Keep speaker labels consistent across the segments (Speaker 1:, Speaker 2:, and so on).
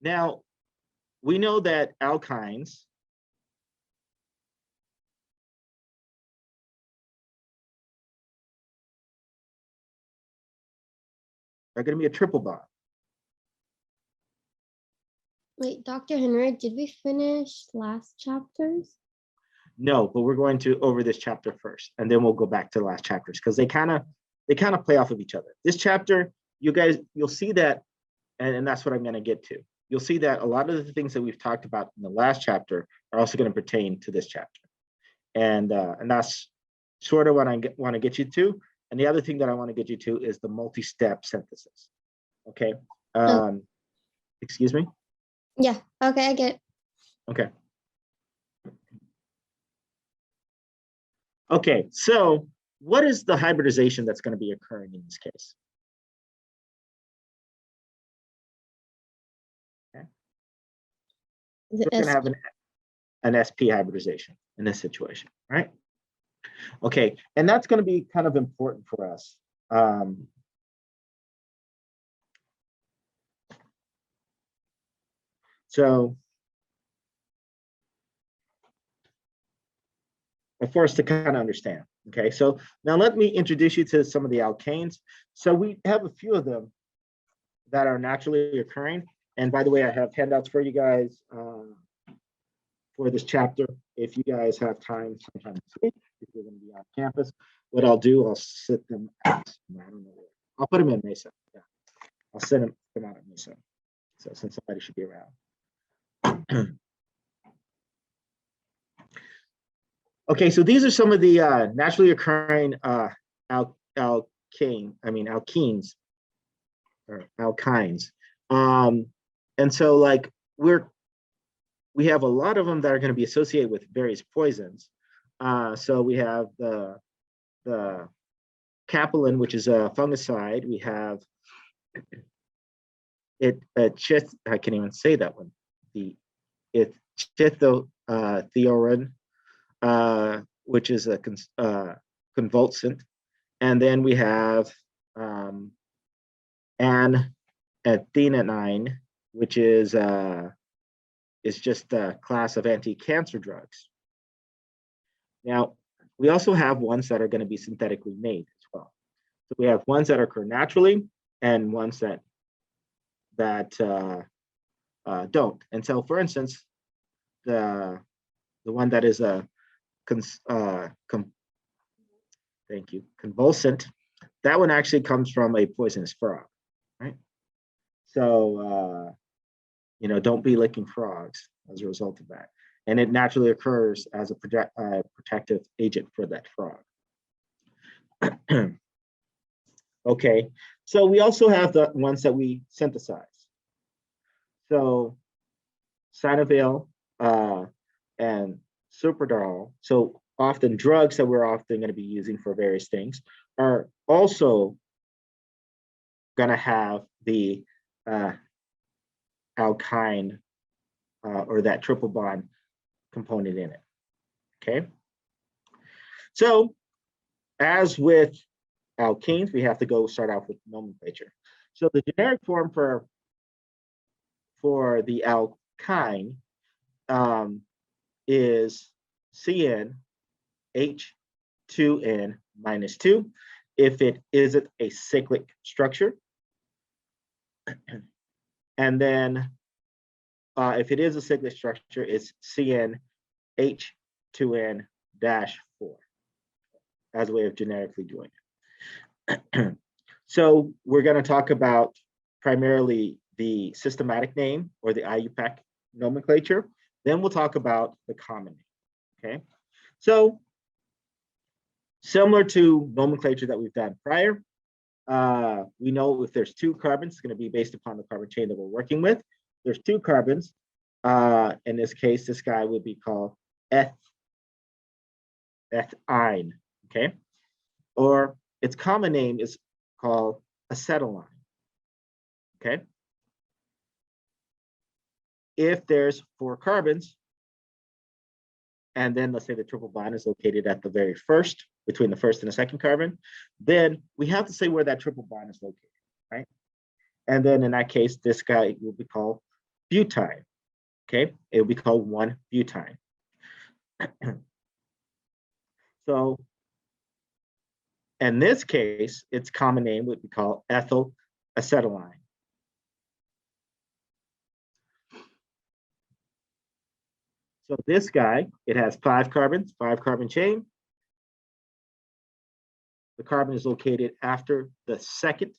Speaker 1: Now, we know that alkynes are going to be a triple bond.
Speaker 2: Wait, Dr. Henry, did we finish last chapters?
Speaker 1: No, but we're going to over this chapter first, and then we'll go back to the last chapters because they kind of play off of each other. This chapter, you'll see that, and that's what I'm going to get to. You'll see that a lot of the things that we've talked about in the last chapter are also going to pertain to this chapter, and that's sort of what I want to get you to. And the other thing that I want to get you to is the multi-step synthesis. Okay. Excuse me.
Speaker 2: Yeah. Okay, I get it.
Speaker 1: Okay. Okay, so what is the hybridization that's going to be occurring in this case? Okay. We're going to have an SP hybridization in this situation, right? Okay, and that's going to be kind of important for us. So for us to kind of understand. Okay, so now let me introduce you to some of the alkanes. So we have a few of them that are naturally occurring. And by the way, I have handouts for you guys for this chapter. If you guys have time sometime this week, if you're going to be on campus, what I'll do, I'll sit them out. I don't know where. I'll put them in Mesa. Yeah. I'll send them out at Mesa. So since somebody should be around. Okay, so these are some of the naturally occurring alkenes or alkynes. And so like we have a lot of them that are going to be associated with various poisons. So we have the capelin, which is a fungicide. We have I can't even say that one. It's chithotheorin, which is a convulsant. And then we have anthenianine, which is just a class of anti-cancer drugs. Now, we also have ones that are going to be synthetically made as well. So we have ones that occur naturally and ones that don't. And so, for instance, the one that is a convulsant, that one actually comes from a poisonous frog, right? So, don't be licking frogs as a result of that. And it naturally occurs as a protective agent for that frog. Okay, so we also have the ones that we synthesize. So Sinovel and Superdol, so often drugs that we're often going to be using for various things, are also going to have the alkyne or that triple bond component in it. Okay. So as with alkenes, we have to start off with nomenclature. So the generic form for the alkyne is CnH2n-2 if it isn't a cyclic structure. And then if it is a cyclic structure, it's CnH2n-4 as a way of generically doing it. So we're going to talk about primarily the systematic name or the IUPAC nomenclature. Then we'll talk about the common name. Okay, so similar to nomenclature that we've done prior, we know if there's two carbons, it's going to be based upon the carbon chain that we're working with. There's two carbons. In this case, this guy would be called ethine. Okay, or its common name is called acetylene. Okay. If there's four carbons, and then let's say the triple bond is located at the very first, between the first and the second carbon, then we have to say where that triple bond is located, right? And then in that case, this guy will be called butyne. Okay, it will be called 1-butyne. So in this case, its common name would be called ethyl acetylene. So this guy, it has 5 carbons, 5-carbon chain. The carbon is located after the second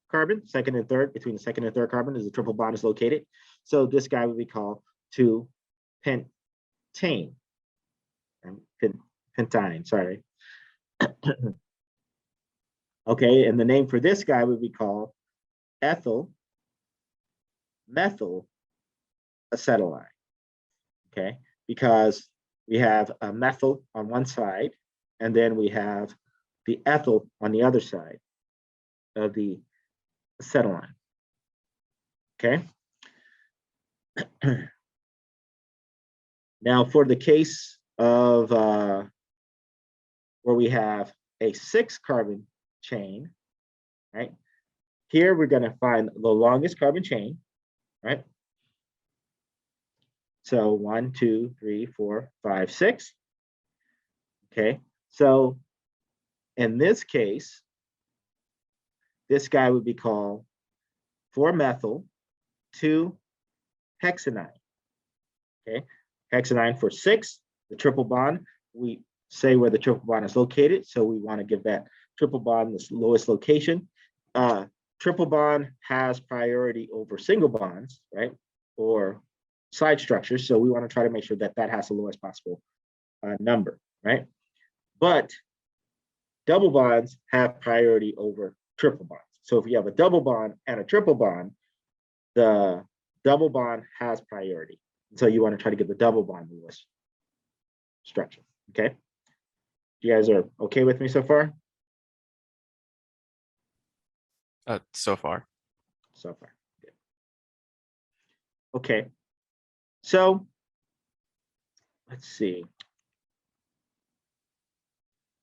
Speaker 1: carbon, second and third, between the second and third carbon is the triple bond is located. So this guy would be called 2-pentane. Pentine, sorry. Okay, and the name for this guy would be called ethyl methyl acetylene. Okay, because we have a methyl on one side, and then we have the ethyl on the other side of the acetylene. Okay. Now, for the case of where we have a 6-carbon chain, right? Here we're going to find the longest carbon chain, right? So 1, 2, 3, 4, 5, 6. Okay, so in this case, this guy would be called 4-methyl 2-hexanine. Okay, hexanine for 6, the triple bond. We say where the triple bond is located, so we want to give that triple bond the lowest location. Triple bond has priority over single bonds, right? Or side structures. So we want to try to make sure that that has the lowest possible number, right? But double bonds have priority over triple bonds. So if you have a double bond and a triple bond, the double bond has priority. So you want to try to get the double bond lowest structure, okay? You guys are okay with me so far?
Speaker 3: So far.
Speaker 1: So far, good. Okay, so let's see.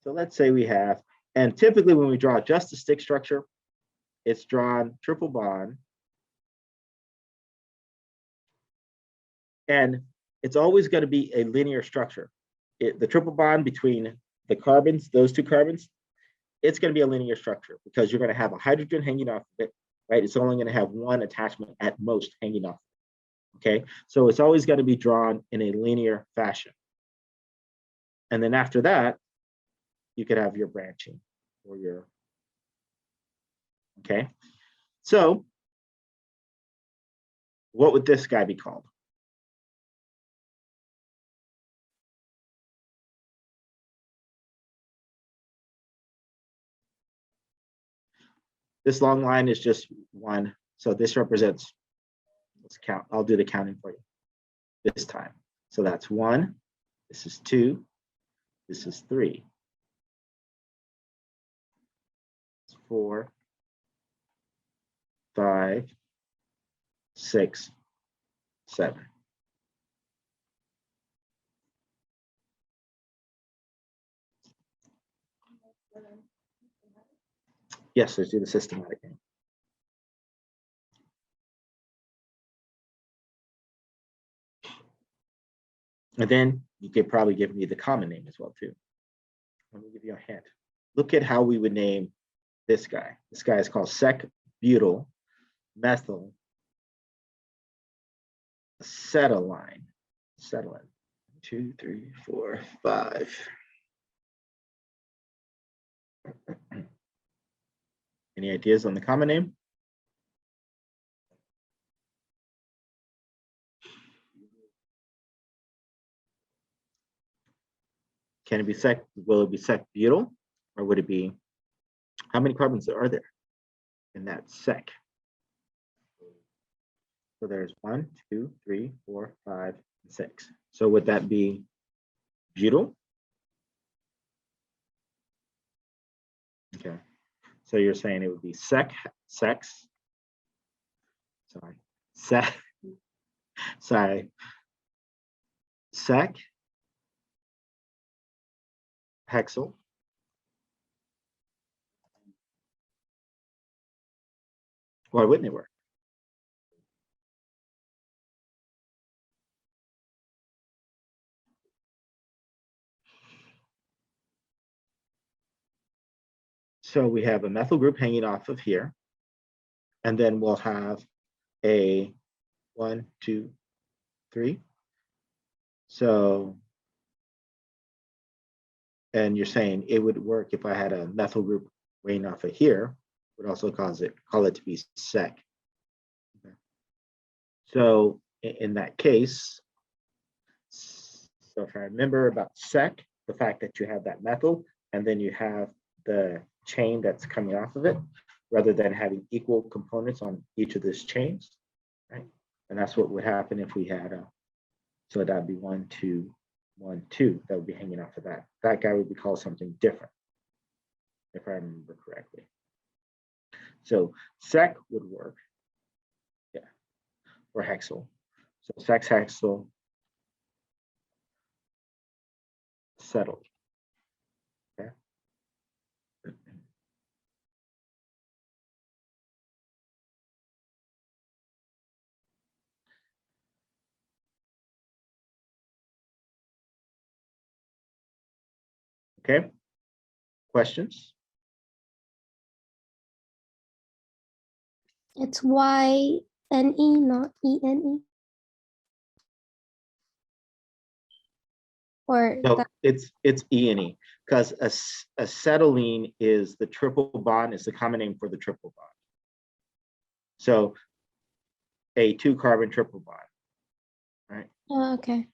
Speaker 1: So let's say we have, and typically when we draw just the stick structure, it's drawn triple bond. And it's always going to be a linear structure. The triple bond between the carbons, those 2 carbons, it's going to be a linear structure because you're going to have a hydrogen hanging off of it, right? It's only going to have 1 attachment at most hanging off. Okay, so it's always going to be drawn in a linear fashion. And then after that, you could have your branching or your, okay. So what would this guy be called? This long line is just 1. So this represents, let's count. I'll do the counting for you this time. So that's 1. This is 2. This is 3. It's 4, 5, 6, 7. Yes, let's do the systematic name. And then you could probably give me the common name as well too. Let me give you a hint. Look at how we would name this guy. This guy is called sec-butyl methyl acetylene. Acetylene. 2, 3, 4, 5. Any ideas on the common name? Can it be will it be sec-butyl, or would it be, how many carbons are there in that sec? So there's 1, 2, 3, 4, 5, 6. So would that be butyl? Okay. So you're saying it would be sec, hexyl. Why wouldn't it work? So we have a methyl group hanging off of here. And then we'll have a 1, 2, 3. So, and you're saying it would work if I had a methyl group weighing off of here, would also call it to be sec. Okay. So in that case, so if I remember about sec, the fact that you have that methyl, and then you have the chain that's coming off of it, rather than having equal components on each of these chains, right? And that's what would happen if we had a, so that'd be 1, 2, 1, 2, that would be hanging off of that. That guy would be called something different, if I remember correctly. So sec would work, yeah, or hexyl. So sex hexyl settled. Okay. Okay. Questions?
Speaker 2: It's Y-N-E, not E-N-E. Or
Speaker 1: No,
Speaker 2: that,
Speaker 1: it's E and E, because acetylene is the triple bond, is the common name for the triple bond. So a 2-carbon triple bond, right?
Speaker 2: oh, okay.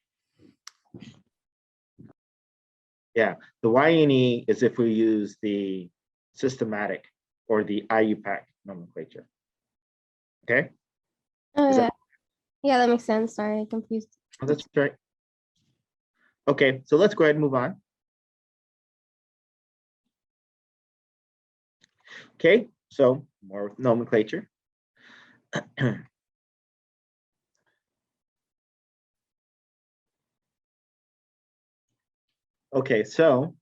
Speaker 1: Yeah, the Y&E is if we use the systematic or the IUPAC nomenclature. Okay,
Speaker 2: Oh,
Speaker 1: Is
Speaker 2: yeah.
Speaker 1: that-
Speaker 2: Yeah, that makes sense. Sorry, I confused.
Speaker 1: oh, that's right. Okay, so let's go ahead and move on. Okay, so more nomenclature. Okay, so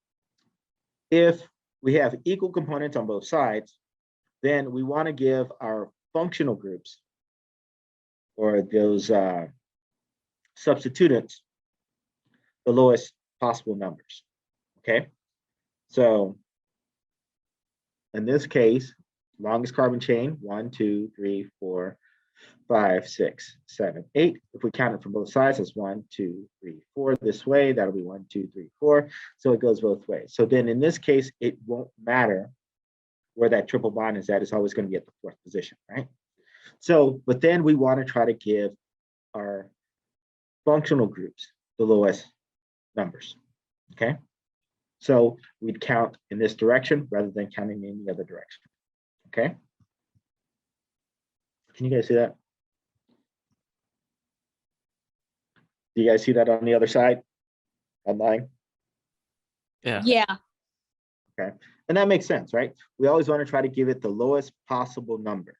Speaker 1: if we have equal components on both sides, then we want to give our functional groups or those substituents the lowest possible numbers. Okay, so in this case, longest carbon chain, 1, 2, 3, 4, 5, 6, 7, 8. If we count it from both sides, it's 1, 2, 3, 4 this way. That'll be 1, 2, 3, 4. So it goes both ways. So then in this case, it won't matter where that triple bond is at. It's always going to be at the 4th position, right? So, but then we want to try to give our functional groups the lowest numbers, okay? So we'd count in this direction rather than counting in the other direction, okay? Can you guys see that? Do you guys see that on the other side? Online?
Speaker 3: Yeah.
Speaker 4: Yeah.
Speaker 1: Okay. And that makes sense, right? We always want to try to give it the lowest possible number,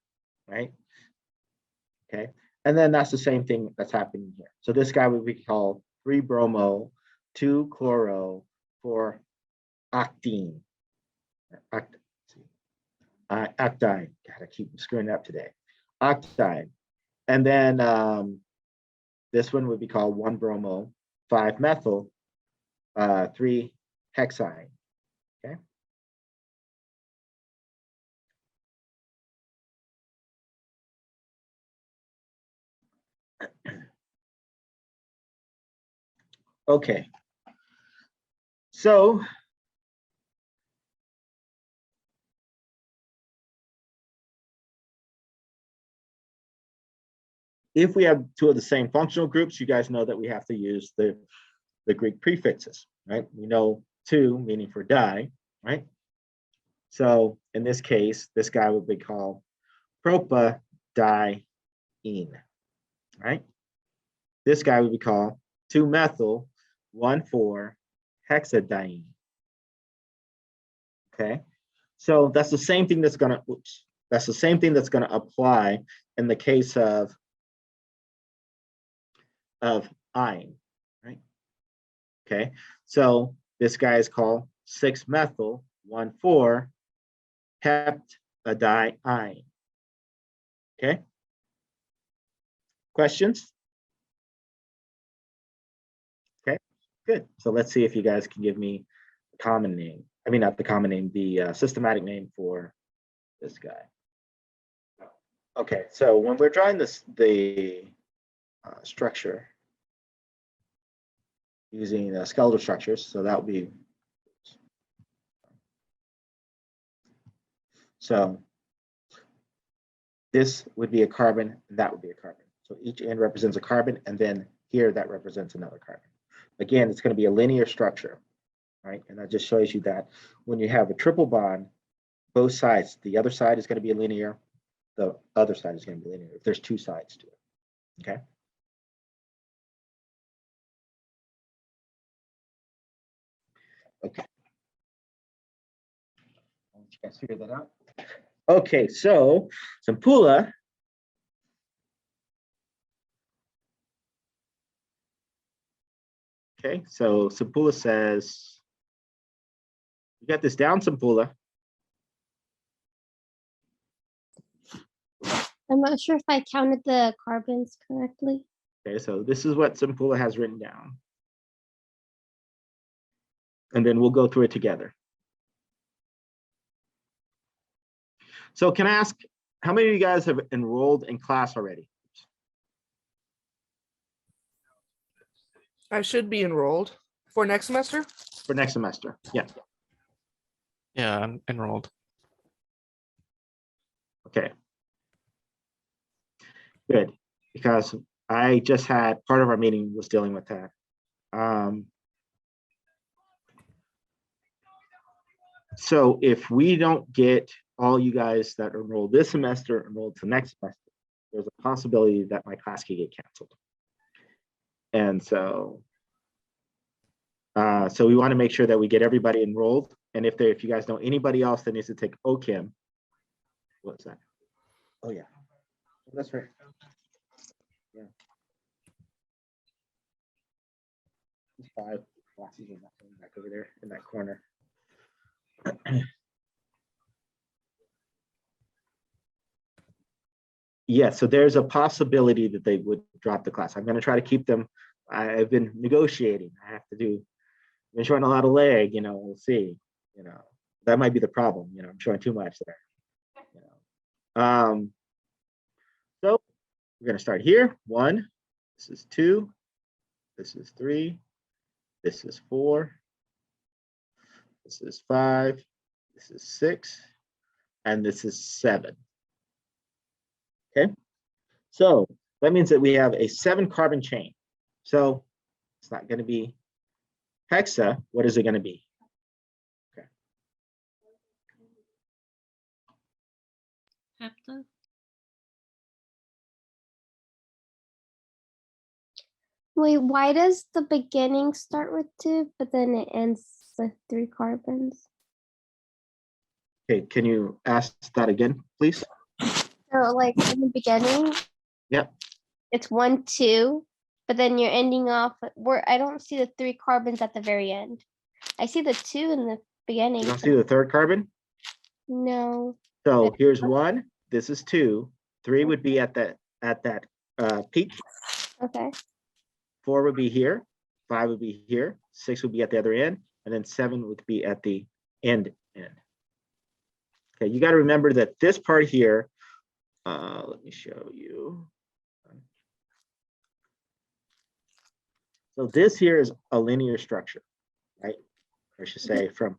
Speaker 1: right? Okay. And then that's the same thing that's happening here. So this guy would be called 3-bromo, 2-chloro, 4-octene. Octine. God, I keep screwing up today. Octine. And then this one would be called 1-bromo, 5-methyl, 3-hexine. Okay. Okay. So if we have two of the same functional groups, you guys know that we have to use the Greek prefixes, right? We know 2 meaning for di, right? So in this case, this guy would be called propadiene, right? This guy would be called 2-methyl 1,4-hexadiene. Okay, so that's the same thing that's gonna, that's the same thing that's gonna apply in the case of ine, right? Okay, so this guy is called 6-methyl 1,4-heptadiene. Okay, questions? Okay, good. So let's see if you guys can give me a common name. I mean, not the common name, the systematic name for this guy. Okay, so when we're drawing the structure using skeletal structures, so that would be, so this would be a carbon, and that would be a carbon. So each end represents a carbon, and then here that represents another carbon. Again, it's going to be a linear structure, right? And that just shows you that when you have a triple bond, both sides, the other side is going to be linear, the other side is going to be linear if there's two sides to it, okay? Okay. I'll let you guys figure that out. Okay, so Sampula okay, so Sampula says, you got this down, Sampula.
Speaker 2: I'm not sure if I counted the carbons correctly.
Speaker 1: Okay, so this is what Sampula has written down. And then we'll go through it together. So can I ask, how many of you guys have enrolled in class already?
Speaker 4: I should be enrolled for next semester.
Speaker 1: For next semester, yeah.
Speaker 3: Yeah, I'm enrolled.
Speaker 1: Okay. Good, because I just had, part of our meeting was dealing with that. So if we don't get all you guys that are enrolled this semester enrolled to next semester, there's a possibility that my class could get canceled. And so, so we want to make sure that we get everybody enrolled. And if you guys know anybody else that needs to take OChem, what's that? Oh yeah, that's right. Yeah. 5 classes in that back over there in that corner. Yeah, so there's a possibility that they would drop the class. I'm going to try to keep them. I've been negotiating. I have to do. I've been showing a lot of leg. We'll see. That might be the problem. I'm showing too much there. So we're going to start here. 1. This is 2. This is 3. This is 4. This is 5. This is 6. And this is 7. Okay. So that means that we have a 7 carbon chain. So it's not going to be hexa. What is it going to be? Okay.
Speaker 5: Hepta.
Speaker 2: Wait, why does the beginning start with 2, but then it ends with 3 carbons?
Speaker 1: Okay, can you ask that again, please?
Speaker 2: So like in the beginning,
Speaker 1: Yep.
Speaker 2: it's 1, 2, but then you're ending off where I don't see the 3 carbons at the very end. I see the 2 in the beginning.
Speaker 1: You don't see the 3rd carbon?
Speaker 2: No.
Speaker 1: So here's 1. This is 2. 3 would be at that peak.
Speaker 2: Okay.
Speaker 1: 4 would be here. 5 would be here. 6 would be at the other end, and then 7 would be at the end. Okay, you got to remember that this part here. Let me show you. So this here is a linear structure, right? I should say from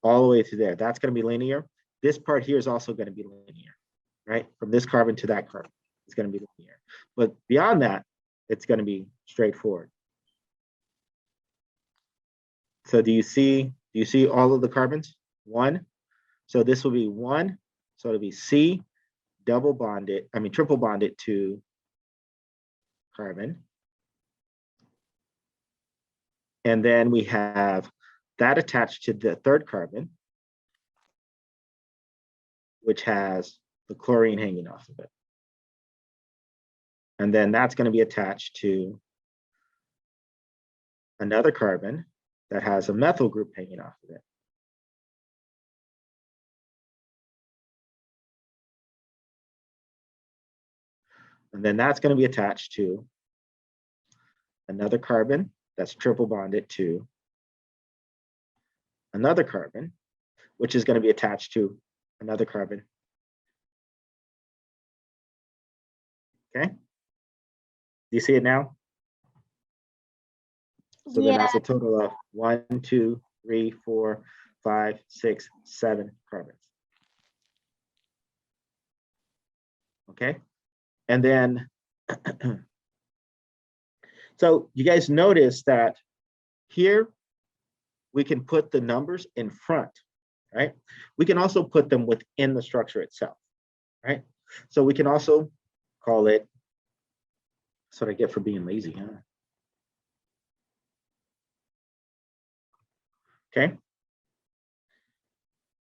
Speaker 1: all the way to there. That's going to be linear. This part here is also going to be linear, right? From this carbon to that carbon, it's going to be linear. But beyond that, it's going to be straightforward. So do you see all of the carbons? 1. So this will be 1. So it'll be C triple bonded to carbon. And then we have that attached to the 3rd carbon, which has the chlorine hanging off of it. And then that's going to be attached to another carbon that has a methyl group hanging off of it. And then that's going to be attached to another carbon that's triple bonded to another carbon, which is going to be attached to another carbon. Okay. Do you see it now? So then
Speaker 2: Yeah,
Speaker 1: that's a total of 1, 2, 3, 4, 5, 6, 7 carbons. Okay. And then, so you guys notice that here we can put the numbers in front, right? We can also put them within the structure itself, right? So we can also call it, that's what I get for being lazy, huh? Okay.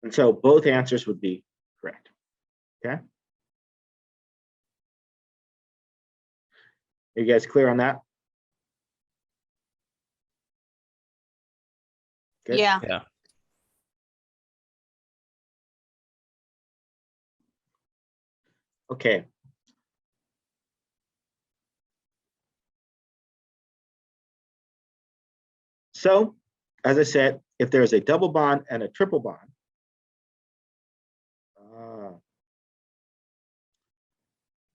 Speaker 1: And so both answers would be correct. Okay. Are you guys clear on that? Good.
Speaker 4: Yeah.
Speaker 3: Yeah.
Speaker 1: Okay. So, as I said, if there's a double bond and a triple bond,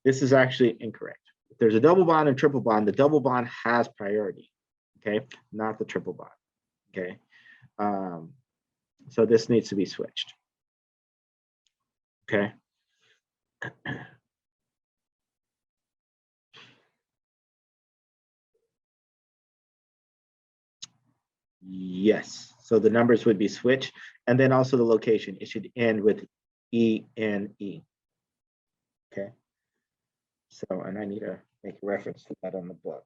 Speaker 1: this is actually incorrect. If there's a double bond and triple bond, the double bond has priority, okay, not the triple bond, okay. So this needs to be switched, okay. Yes, so the numbers would be switched, and then also the location, it should end with ENE. Okay. So, and I need to make a reference to that on the book.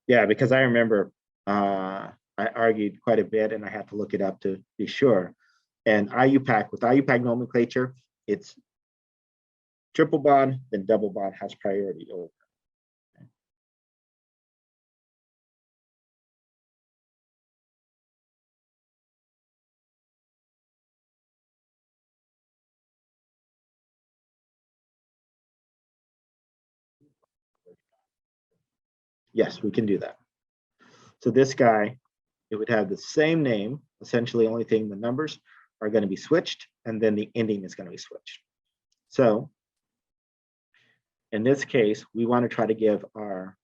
Speaker 1: Yeah, because I remember I argued quite a bit and I had to look it up to be sure. And IUPAC, with IUPAC nomenclature, it's triple bond, then double bond has priority over. Yes, we can do that. So this guy, it would have the same name, essentially only thing the numbers are going to be switched and then the ending is going to be switched. So in this case, we want to try to give our,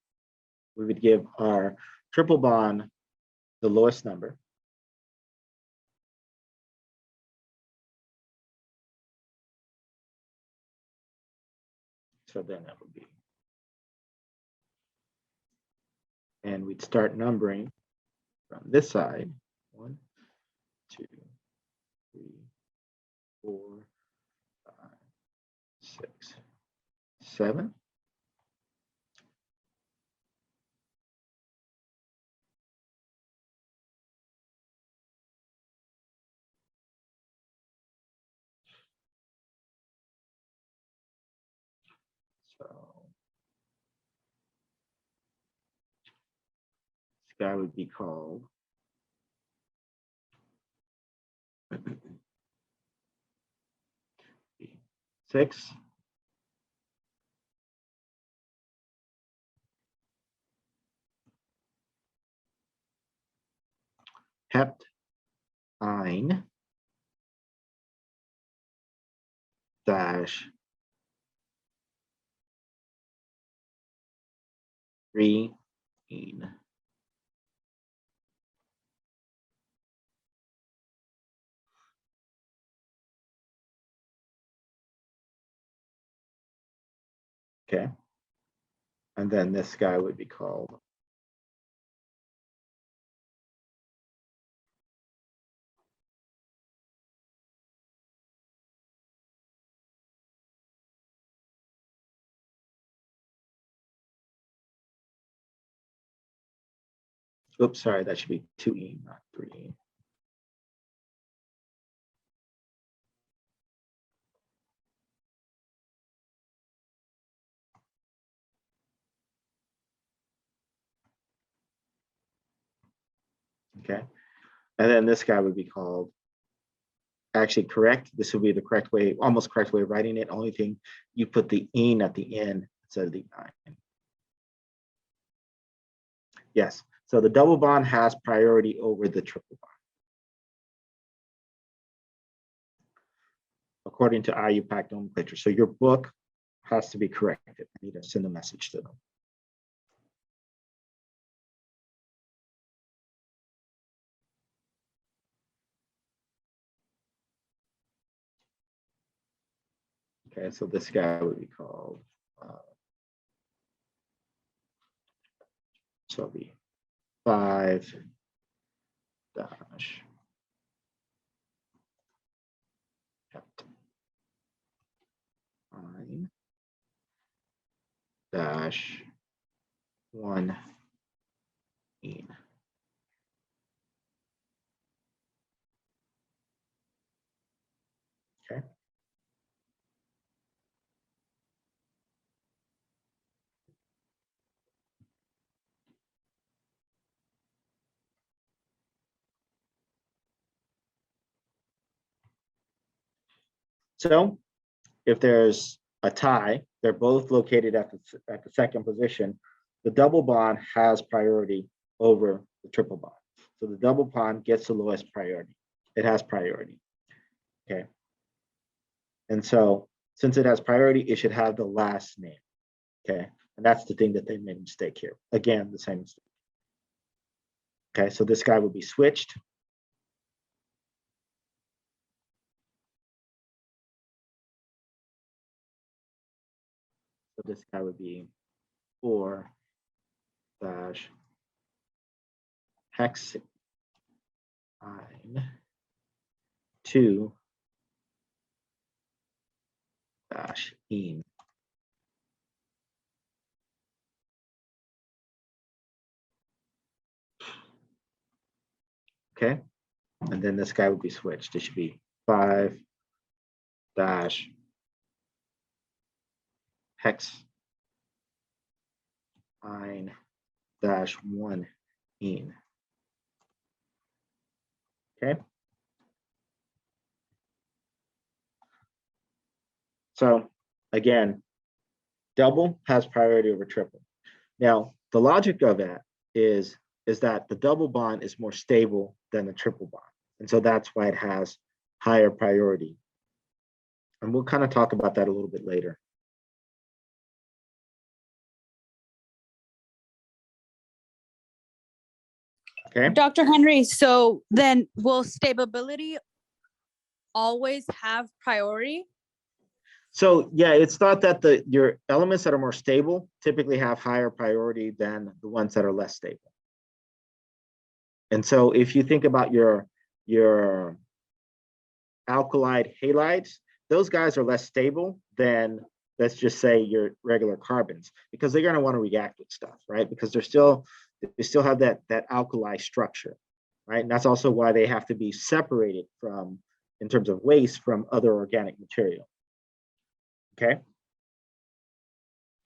Speaker 1: we would give our triple bond the lowest number. So then that would be, and we'd start numbering from this side. 1, 2, 3, 4, 5, 6, 7. So this guy would be called six. Heptine dash 3. Okay. And then this guy would be called oops, sorry, that should be 2E, not 3E. Okay. And then this guy would be called, actually correct. This would be the correct way, almost correct way of writing it. Only thing, you put the "ene" at the end instead of the "-ine." Yes. So the double bond has priority over the triple bond, according to IUPAC nomenclature. So your book has to be corrected. I need to send a message to them. Okay, so this guy would be called, so it'll be 5 dash heptine dash 1 ene. Okay. So if there's a tie, they're both located at the second position, the double bond has priority over the triple bond. So the double bond gets the lowest priority. It has priority. Okay. And so since it has priority, it should have the last name. Okay. And that's the thing that they made a mistake here. Again, the same mistake. Okay. So this guy would be switched. So this guy would be 4 dash hexine 2 dash ene. Okay. And then this guy would be switched. It should be 5 dash hexine dash 1 ene. Okay. So again, double has priority over triple. Now, the logic of that is that the double bond is more stable than the triple bond. And so that's why it has higher priority. And we'll kind of talk about that a little bit later. Okay.
Speaker 5: Dr. Henry, so then will stability always have priority?
Speaker 1: So yeah, it's thought that your elements that are more stable typically have higher priority than the ones that are less stable. And so if you think about your alkylide halides, those guys are less stable than, let's just say, your regular carbons, because they're going to want to react with stuff, right? Because they still have that alkali structure, right? And that's also why they have to be separated from, in terms of waste, from other organic material. Okay.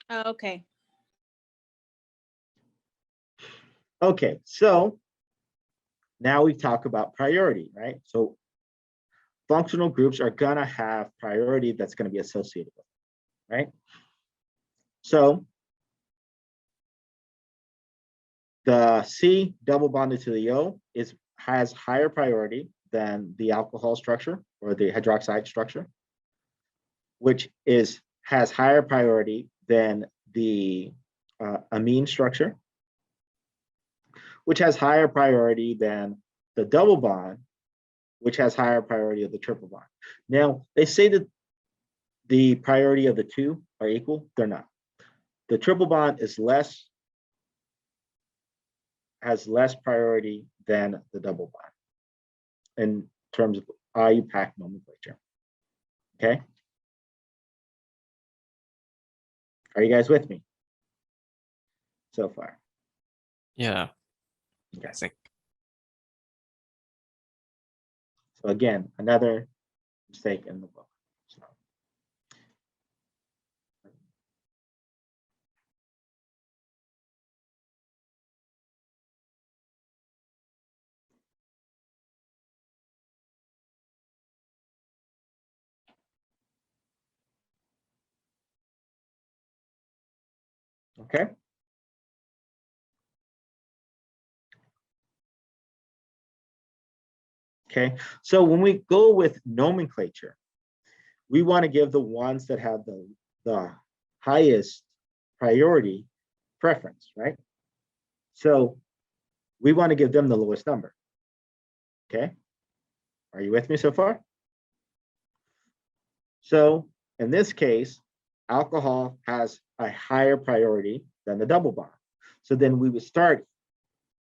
Speaker 5: Oh, okay.
Speaker 1: Okay, so now we talk about priority, right? So functional groups are gonna have priority that's gonna be associated with it, right? So the C double bonded to the O has higher priority than the alcohol structure or the hydroxide structure, which has higher priority than the amine structure, which has higher priority than the double bond, which has higher priority of the triple bond. Now, they say that the priority of the two are equal. They're not. The triple bond has less priority than the double bond in terms of IUPAC nomenclature. Okay. Are you guys with me so far?
Speaker 3: Yeah,
Speaker 1: Okay.
Speaker 3: I think.
Speaker 1: So again, another mistake in the book. So. Okay. Okay, so when we go with nomenclature, we want to give the ones that have the highest priority preference, right? So we want to give them the lowest number. Okay, are you with me so far? So in this case, alcohol has a higher priority than the double bond. So then we would start,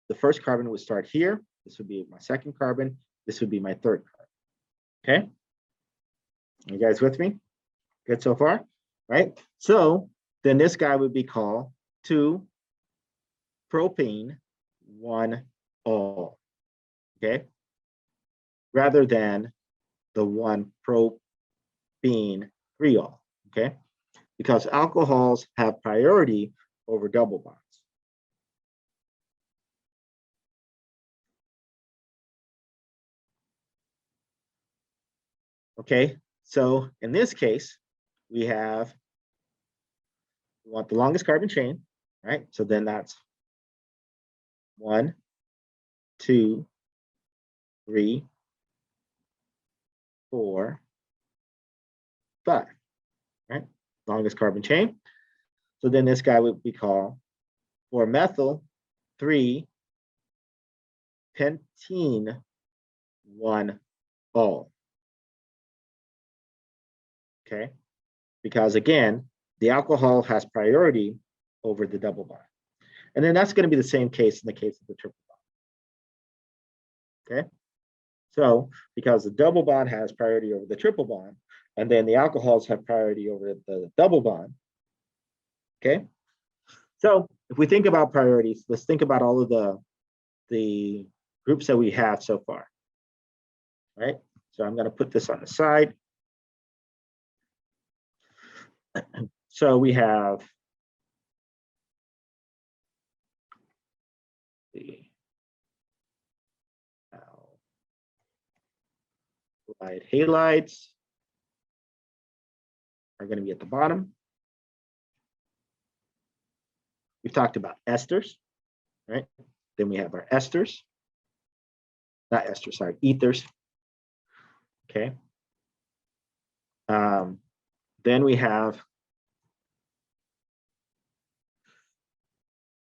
Speaker 1: the first carbon would start here. This would be my second carbon. This would be my third carbon. Okay. You guys with me? Good so far? Right? So then this guy would be called 2-propene 1-ol. Okay. Rather than the 1-propene 3-ol. Okay. Because alcohols have priority over double bonds. Okay, so in this case, we want the longest carbon chain, right? So then that's 1, 2, 3, 4, 5, right? Longest carbon chain. So then this guy would be called 4-methyl 3-pentene 1-ol. Okay, because again, the alcohol has priority over the double bond. And then that's going to be the same case in the case of the triple bond. Okay, so because the double bond has priority over the triple bond, and then the alcohols have priority over the double bond. Okay, so if we think about priorities, let's think about all of the groups that we have so far. Right, so I'm going to put this on the side. So we have the alkyl halides are going to be at the bottom. We've talked about esters, right? Then we have our esters, not esters, sorry, ethers. Okay. Then we have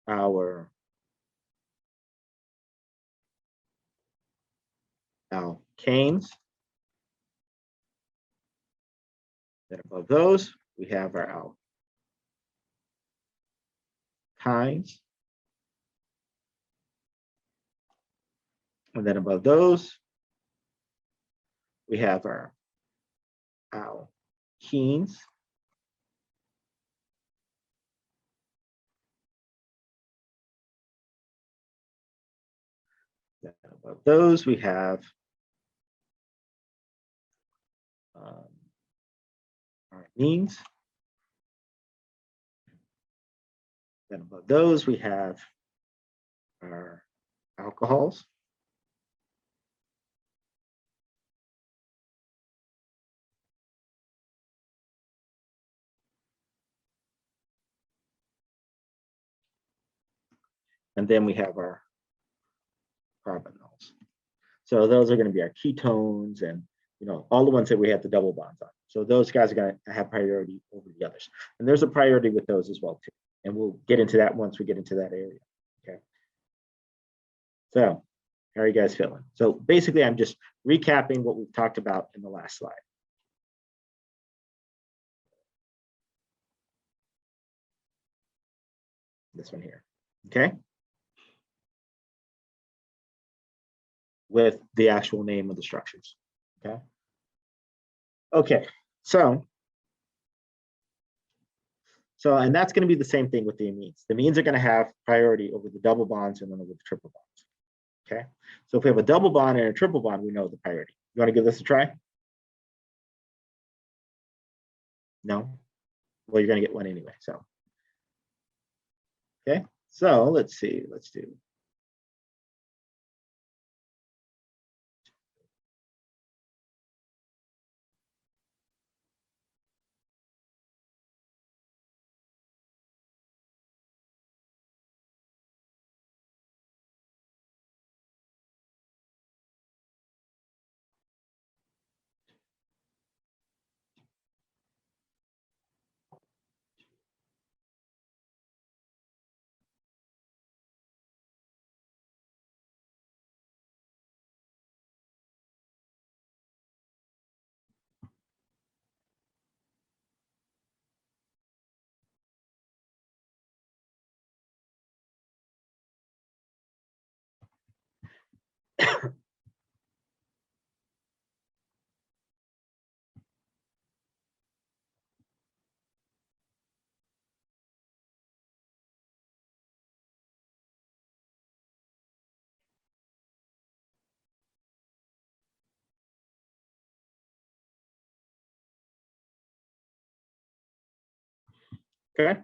Speaker 1: our alkanes. Then above those, we have our alkynes. And then above those, we have our alkenes. Then above those, we have our amines. Then above those, we have our alcohols. And then we have our carbonyls. So those are going to be our ketones and all the ones that we have the double bonds on. So those guys are going to have priority over the others. And there's a priority with those as well too. And we'll get into that once we get into that area. Okay. So how are you guys feeling? So basically, I'm just recapping what we've talked about in the last slide. This one here. Okay. With the actual name of the structures. Okay. Okay. So and that's going to be the same thing with the amines. The amines are going to have priority over the double bonds and then over the triple bonds. Okay. So if we have a double bond and a triple bond, we know the priority. You want to give this a try? No? Well, you're going to get one anyway. So, okay. So let's see. Let's do Okay.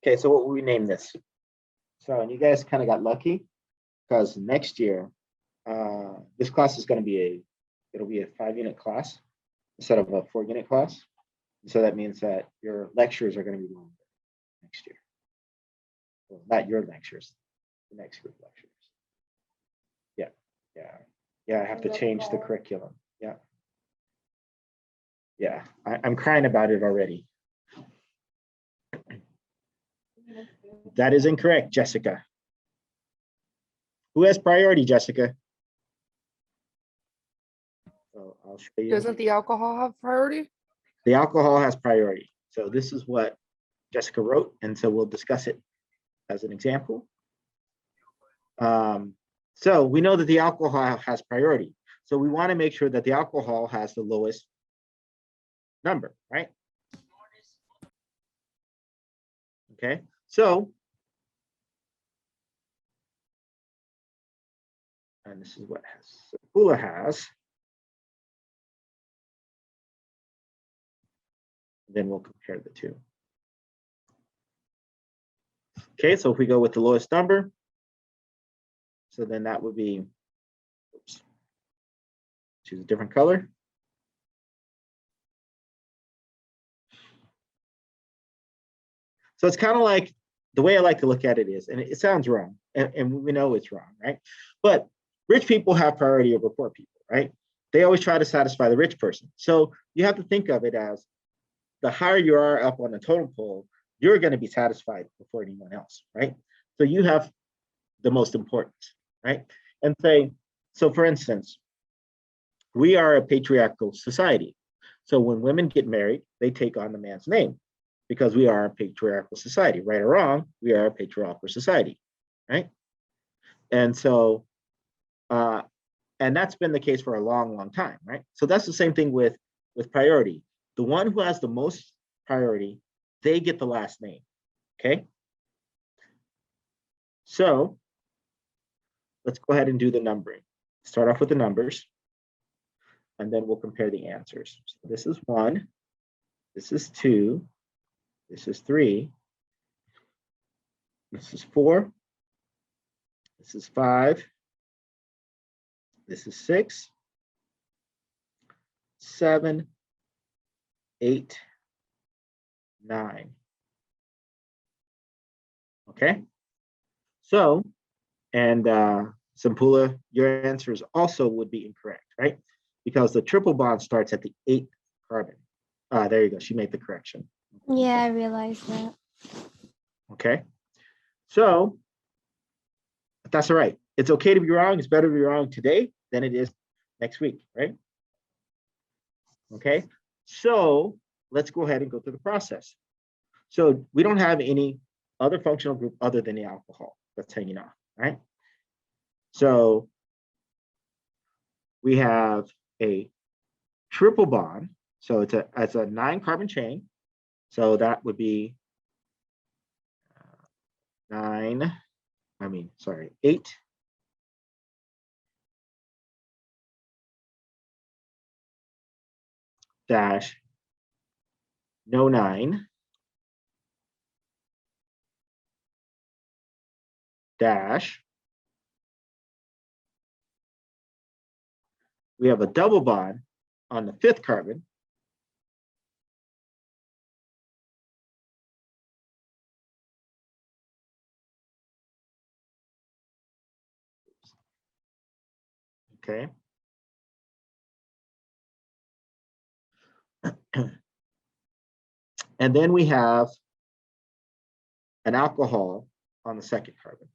Speaker 1: Okay, so what will we name this? So, and you guys kind of got lucky because next year, this class is going to be it'll be a 5-unit class instead of a 4-unit class. So that means that your lectures are going to be longer next year. Well, not your lectures, the next group lectures. Yeah, yeah. I have to change the curriculum. Yeah. Yeah, I'm crying about it already. That is incorrect, Jessica. Who has priority, Jessica? So I'll show you.
Speaker 4: Doesn't the alcohol have priority?
Speaker 1: The alcohol has priority. So this is what Jessica wrote, and so we'll discuss it as an example. So we know that the alcohol has priority. So we want to make sure that the alcohol has the lowest number, right? Okay, so, and this is what Sapula has. Then we'll compare the two. Okay, so if we go with the lowest number, so then that would be, oops, choose a different color. So it's kind of like, the way I like to look at it is, and it sounds wrong, and we know it's wrong, right? But rich people have priority over poor people, right? They always try to satisfy the rich person. So you have to think of it as the higher you are up on the totem pole, you're going to be satisfied before anyone else, right? So you have the most importance, right? And say, so for instance, we are a patriarchal society. So when women get married, they take on the man's name because we are a patriarchal society, right or wrong, we are a patriarchal society, right? And so, and that's been the case for a long, long time, right? So that's the same thing with priority. The one who has the most priority, they get the last name, okay? So let's go ahead and do the numbering. Start off with the numbers, and then we'll compare the answers. So this is 1, this is 2, this is 3, this is 4, this is 5, this is 6, 7, 8, 9. Okay, so, and Sampula, your answers also would be incorrect, right? Because the triple bond starts at the 8th carbon. There you go, she made the correction.
Speaker 2: Yeah, I realized that.
Speaker 1: Okay, so that's all right. It's okay to be wrong. It's better to be wrong today than it is next week, right? Okay, so let's go ahead and go through the process. So we don't have any other functional group other than the alcohol that's hanging off, right? So we have a triple bond. So it's a 9-carbon chain. So that would be 8 dash no 9 dash. We have a double bond on the 5th carbon. Okay. And then we have an alcohol on the 2nd carbon.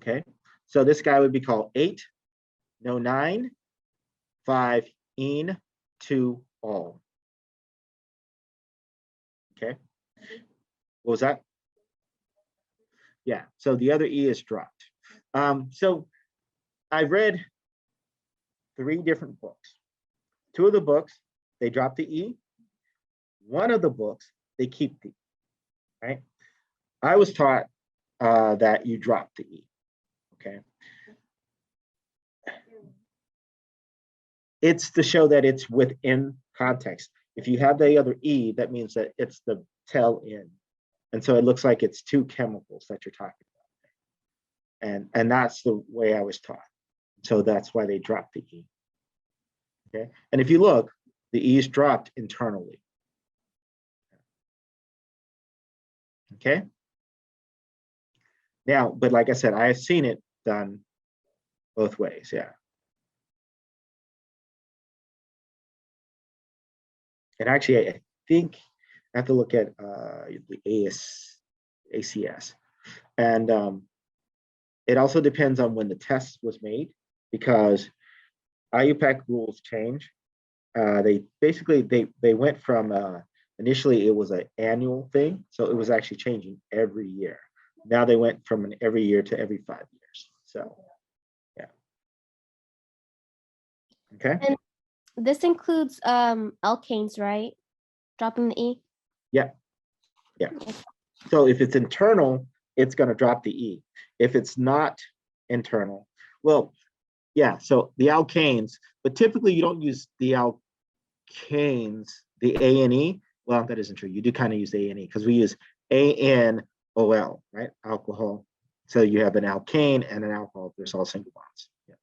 Speaker 1: Okay, so this guy would be called 8, no 9, 5, in, 2, all. Okay, what was that? Yeah, so the other E is dropped. So I read 3 different books. 2 of the books, they drop the E. 1 of the books, they keep the E, right? I was taught that you drop the E, okay? It's to show that it's within context. If you have the other E, that means that it's the tail end. And so it looks like it's 2 chemicals that you're talking about. And that's the way I was taught. So that's why they dropped the E. Okay. And if you look, the E is dropped internally. Okay. Now, but like I said, I have seen it done both ways. Yeah. And actually, I think I have to look at the ACS. And it also depends on when the test was made, because IUPAC rules change. They basically, they went from, initially it was an annual thing. So it was actually changing every year. Now they went from an every year to every 5 years. So, yeah. Okay.
Speaker 2: And this includes alkanes, right? Dropping the E.
Speaker 1: Yeah. Yeah. So if it's internal, it's going to drop the E. If it's not internal, well, yeah, so the alkanes, but typically you don't use the alkanes, the A and E. Well, that isn't true. You do kind of use A and E because we use ANOL, right? Alcohol. So you have an alkane and an alcohol. There's all single bonds. Yeah.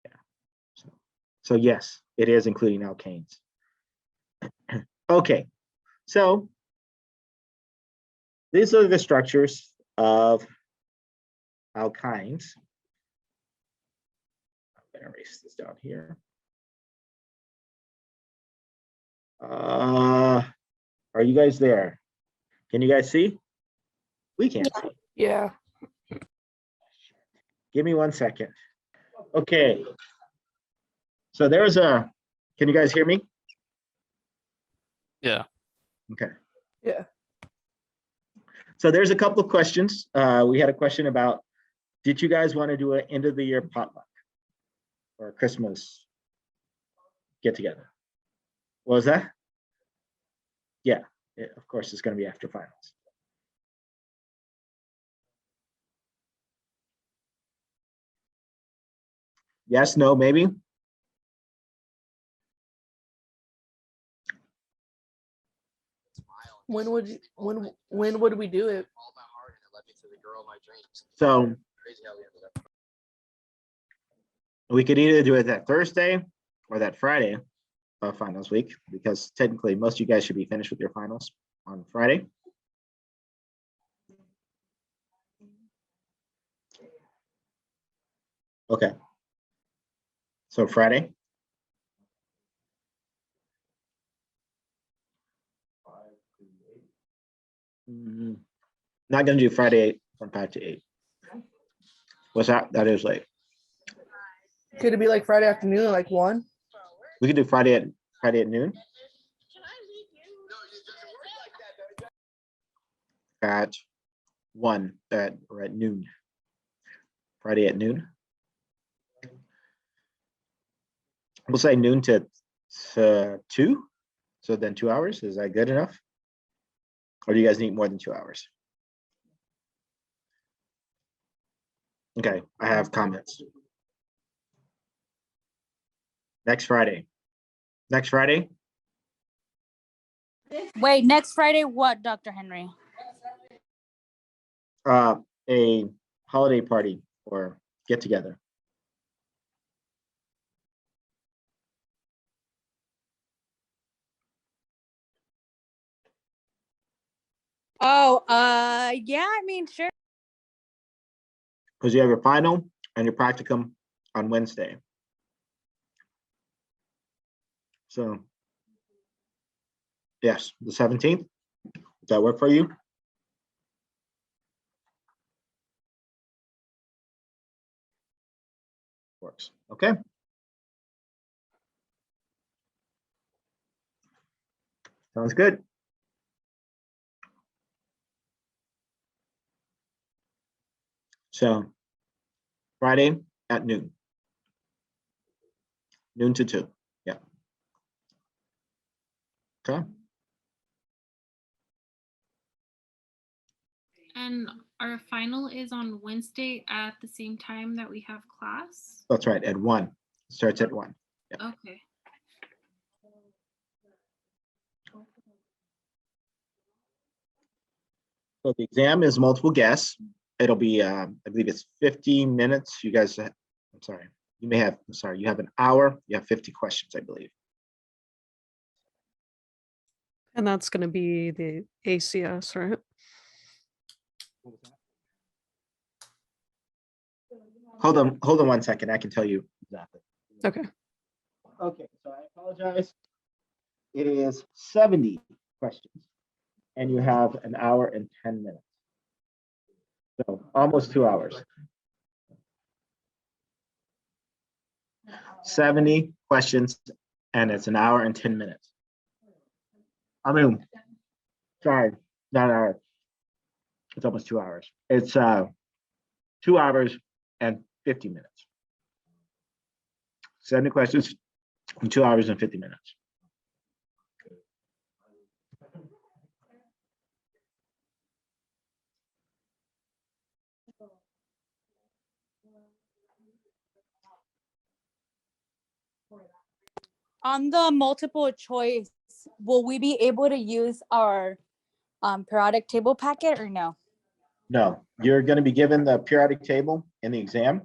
Speaker 1: Yeah. So yes, it is including alkanes. Okay. So these are the structures of alkynes. I'm going to erase this down here. Are you guys there? Can you guys see? We can't see.
Speaker 4: Yeah.
Speaker 1: Give me 1 second. Okay. So there's a, can you guys hear me?
Speaker 3: Yeah.
Speaker 1: Okay.
Speaker 4: Yeah.
Speaker 1: So there's a couple of questions. We had a question about, did you guys want to do an end of the year potluck or a Christmas get together? What was that? Yeah, of course, it's going to be after finals. Yes, no, maybe?
Speaker 4: When would we do it?
Speaker 1: So we could either do it that Thursday or that Friday of finals week, because technically most of you guys should be finished with your finals on Friday. Okay. So Friday. Not going to do Friday from 5 to 8. What's that? That is late.
Speaker 4: Could it be like Friday afternoon, like 1?
Speaker 1: We could do Friday at noon. At 1 or at noon. Friday at noon. We'll say noon to 2. So then 2 hours. Is that good enough? Or do you guys need more than 2 hours? Okay, I have comments. Next Friday. Next Friday?
Speaker 5: Wait, next Friday, what, Dr. Henry?
Speaker 1: A holiday party or get together.
Speaker 5: Oh, yeah, I mean, sure.
Speaker 1: Because you have your final and your practicum on Wednesday. So, yes, the 17th. Does that work for you? works. Okay. Sounds good. So Friday at noon. Noon to 2. Yeah. Okay.
Speaker 6: And our final is on Wednesday at the same time that we have class?
Speaker 1: That's right, at 1. Starts at 1.
Speaker 6: Okay.
Speaker 1: So the exam is multiple guess. It'll be, I believe it's 15 minutes. You guys, I'm sorry, you may have, I'm sorry, you have an hour. You have 50 questions, I believe.
Speaker 7: And that's going to be the ACS, right?
Speaker 1: Hold on 1 second. I can tell you exactly.
Speaker 7: Okay.
Speaker 1: Okay, so I apologize. It is 70 questions, and you have an hour and 10 minutes. So almost 2 hours. 70 questions, and it's an hour and 10 minutes. I mean, sorry, not an hour. It's almost 2 hours. It's 2 hours and 50 minutes. 70 questions in 2 hours and 50 minutes.
Speaker 5: On the multiple choice, will we be able to use our periodic table packet or no?
Speaker 1: No, you're going to be given the periodic table in the exam.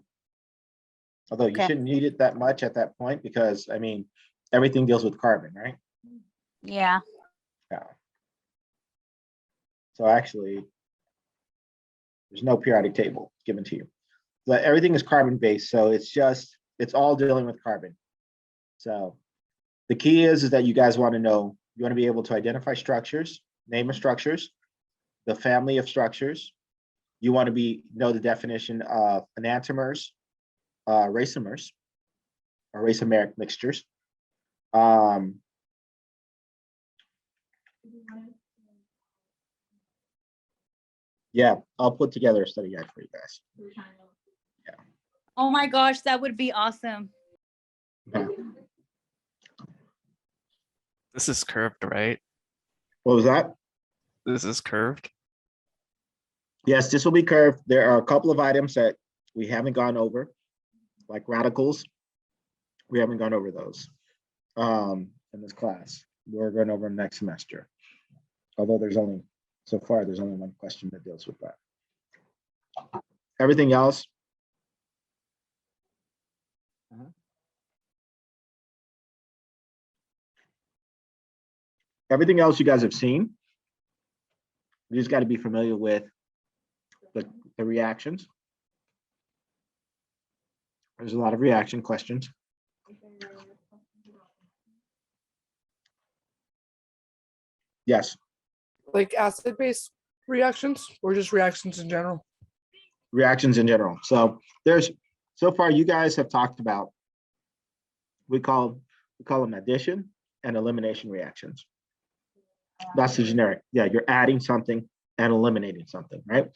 Speaker 1: Although you
Speaker 5: Okay.
Speaker 1: shouldn't need it that much at that point because, I mean, everything deals with carbon, right?
Speaker 5: Yeah.
Speaker 1: Yeah. So actually, there's no periodic table given to you. But everything is carbon based, so it's all dealing with carbon. So the key is that you guys want to know, you want to be able to identify structures, name of structures, the family of structures. You want to know the definition of enantiomers, racemers, or racemeric mixtures. Yeah, I'll put together a study guide for you guys.
Speaker 5: Oh my gosh, that would be awesome.
Speaker 1: Yeah.
Speaker 3: This is curved, right?
Speaker 1: What was that?
Speaker 3: This is curved.
Speaker 1: Yes, this will be curved. There are a couple of items that we haven't gone over, like radicals. We haven't gone over those in this class. We're going over them next semester. Although so far, there's only one question that deals with that. Everything else. Everything else you guys have seen. You just got to be familiar with the reactions. There's a lot of reaction questions. Yes,
Speaker 4: Like acid-base reactions or just reactions in general?
Speaker 1: reactions in general. So so far you guys have talked about, we call them addition and elimination reactions. That's the generic. Yeah, you're adding something and eliminating something, right?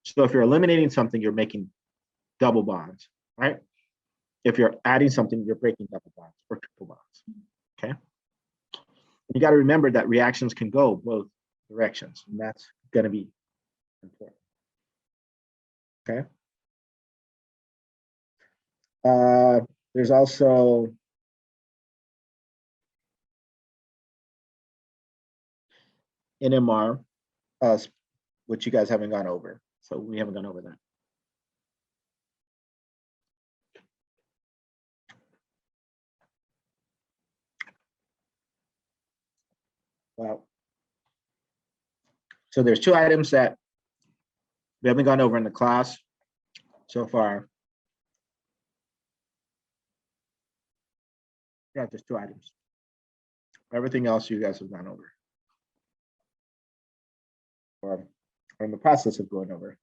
Speaker 1: So if you're eliminating something, you're making double bonds, right? If you're adding something, you're breaking double bonds or triple bonds, okay? You got to remember that reactions can go both directions, and that's going to be important, okay? There's also NMR, which you guys haven't gone over. So we haven't gone over that. Well, so there's 2 items that we haven't gone over in the class so far. Yeah, just 2 items. Everything else you guys have gone over. Or in the process of going over.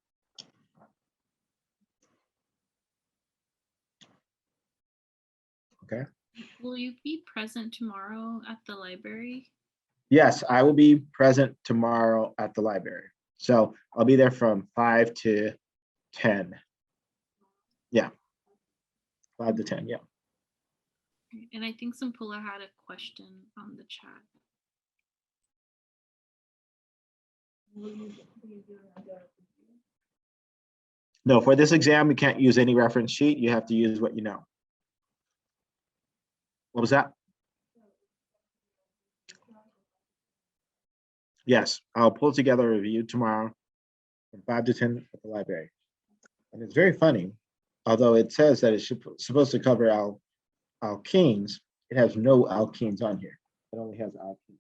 Speaker 6: Will you be present tomorrow at the library?
Speaker 1: Yes, I will be present tomorrow at the library. So I'll be there from 5 to 10. Yeah. 5 to 10, yeah.
Speaker 6: And I think Sampula had a question on the chat.
Speaker 1: No, for this exam, you can't use any reference sheet. You have to use what you know. What was that? Yes, I'll pull together a review tomorrow from 5 to 10 at the library. And it's very funny, although it says that it's supposed to cover alkenes, it has no alkenes on here. It only has alkenes.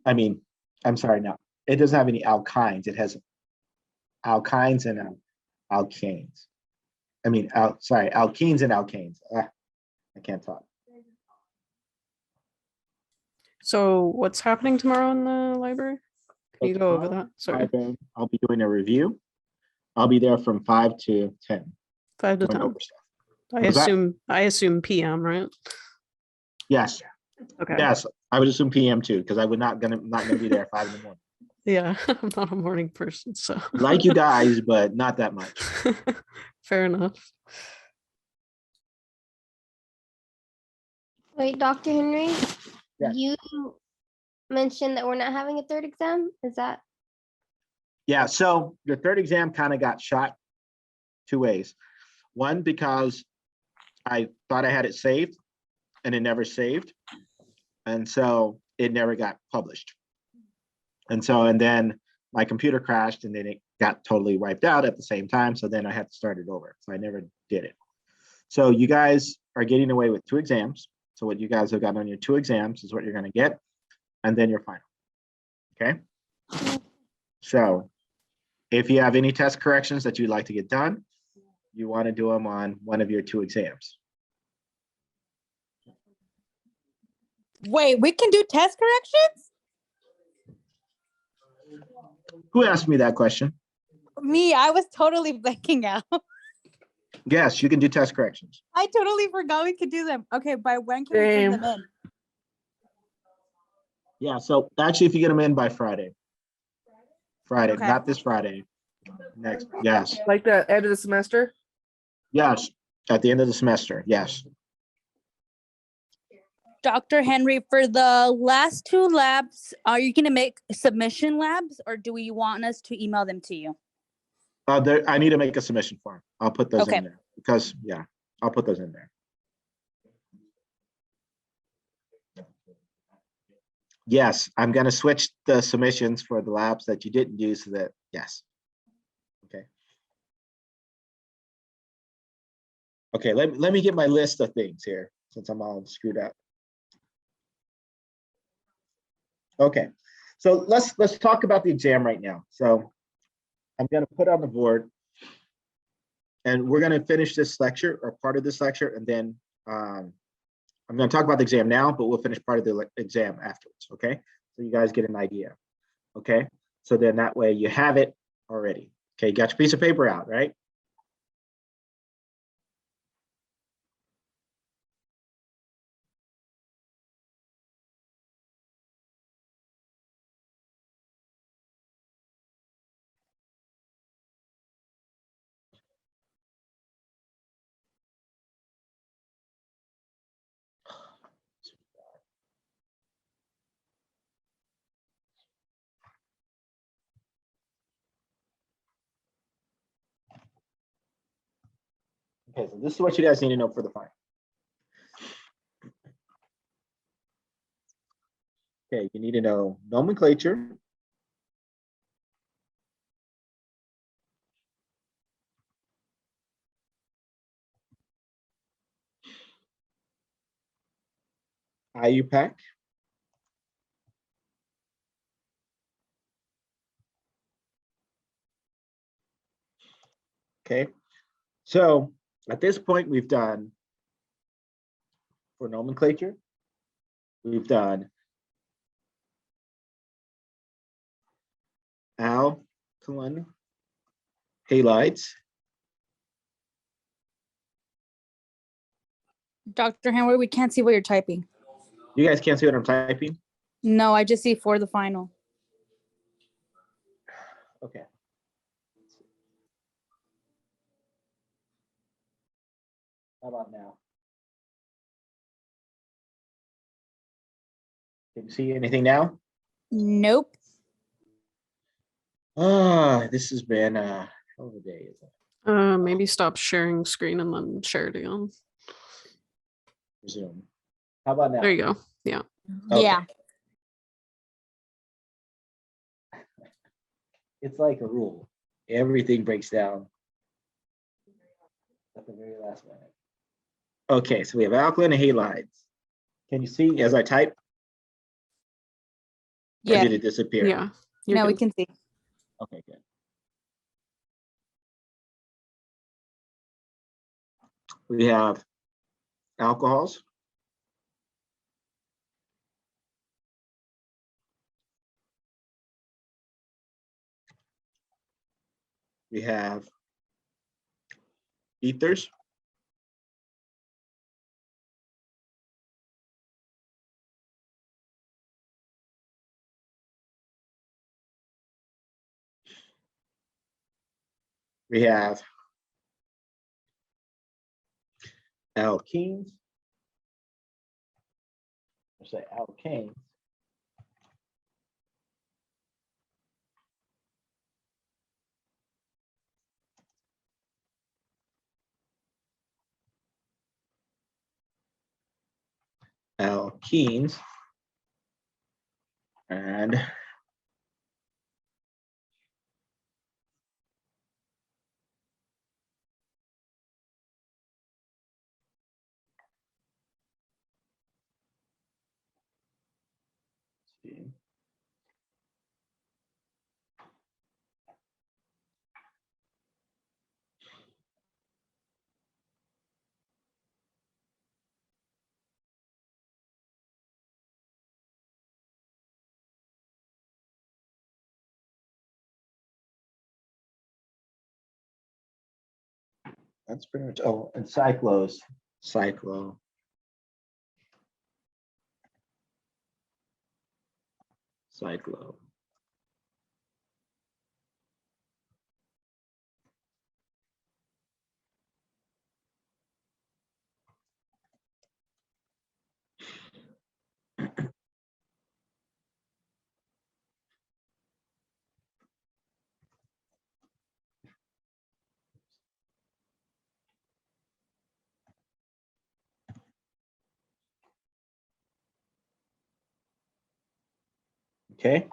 Speaker 1: I mean, I'm sorry, no, it doesn't have any alkynes. It has alkynes and alkanes. I mean, sorry, alkenes and alkanes. I can't talk.
Speaker 7: So what's happening tomorrow in the library? Can you go over that? Sorry,
Speaker 1: I'll be doing a review. I'll be there from 5 to 10.
Speaker 7: 5 to
Speaker 1: going
Speaker 7: 10.
Speaker 1: over stuff.
Speaker 7: I
Speaker 1: was that?
Speaker 7: assume PM, right?
Speaker 1: Yes,
Speaker 7: Okay.
Speaker 1: yes, I would assume PM too, because I would not gonna be there at 5 in the morning.
Speaker 7: Yeah, I'm not a morning person, so.
Speaker 1: Like you guys, but not that much.
Speaker 7: Fair enough.
Speaker 2: Wait, Dr. Henry,
Speaker 1: Yes.
Speaker 2: you mentioned that we're not having a third exam. Is that
Speaker 1: Yeah, so the third exam kind of got shot 2 ways. One, because I thought I had it saved and it never saved. And so it never got published. And then my computer crashed and then it got totally wiped out at the same time. So then I had to start it over. So I never did it. So you guys are getting away with 2 exams. So what you guys have got on your 2 exams is what you're going to get. And then your final. Okay. So if you have any test corrections that you'd like to get done, you want to do them on one of your 2 exams.
Speaker 5: Wait, we can do test corrections?
Speaker 1: Who asked me that question?
Speaker 5: Me, I was totally blanking out.
Speaker 1: Yes, you can do test corrections.
Speaker 5: I totally forgot we could do them. Okay, by when can we bring them in?
Speaker 1: Yeah, so actually, if you get them in by Friday. Friday,
Speaker 5: Okay.
Speaker 1: not this Friday. Next, yes,
Speaker 4: Like the end of the semester?
Speaker 1: yes, at the end of the semester, yes.
Speaker 5: Dr. Henry, for the last 2 labs, are you going to make submission labs or do we want us to email them to you?
Speaker 1: I need to make a submission form. I'll put those
Speaker 5: Okay.
Speaker 1: in there because, yeah, I'll put those in there. Yes, I'm gonna switch the submissions for the labs that you didn't do so that, yes. Okay. Okay, let me get my list of things here since I'm all screwed up. Okay, so let's talk about the exam right now. So I'm gonna put on the board and we're gonna finish this lecture or part of this lecture and then I'm going to talk about the exam now, but we'll finish part of the exam afterwards, okay? So you guys get an idea, okay? So then that way you have it already. Okay, you got your piece of paper out, right? Okay, so this is what you guys need to know for the final. Okay, you need to know nomenclature. IUPAC. Okay, so at this point we've done for nomenclature, we've done alkaline halides,
Speaker 5: Dr. Henry, we can't see what you're typing.
Speaker 1: You guys can't see what I'm typing?
Speaker 5: No, I just see for the final.
Speaker 1: Okay. How about now? Can you see anything now?
Speaker 5: Nope.
Speaker 1: This has been a hell of a day, isn't it?
Speaker 7: Maybe stop sharing screen and then share it again.
Speaker 1: Zoom. How about now?
Speaker 7: There you go. Yeah.
Speaker 1: Okay.
Speaker 5: Yeah.
Speaker 1: It's like a rule. Everything breaks down at the very last minute. Okay, so we have alkaline and halides. Can you see as I type? Or
Speaker 5: Yeah.
Speaker 1: did it disappear?
Speaker 7: Yeah. You're
Speaker 5: No, we
Speaker 7: good.
Speaker 5: can see.
Speaker 1: Okay, good. We have alcohols. We have ethers. We have alkenes. I say alkanes. Alkenes. And let's see. That's pretty much, oh, and cyclos, cyclo. Cyclo. Okay.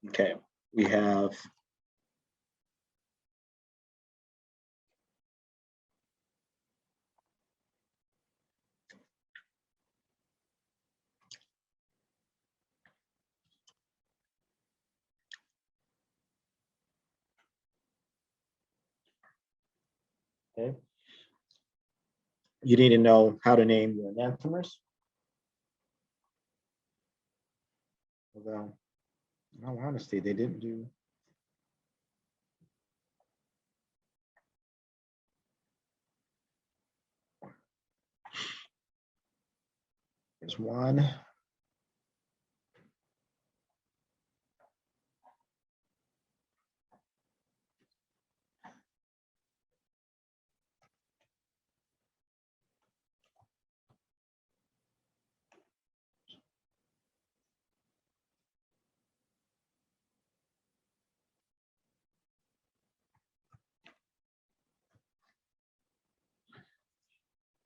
Speaker 1: Okay, we have okay. You need to know how to name your enantiomers. Although, in all honesty, they didn't do. There's one.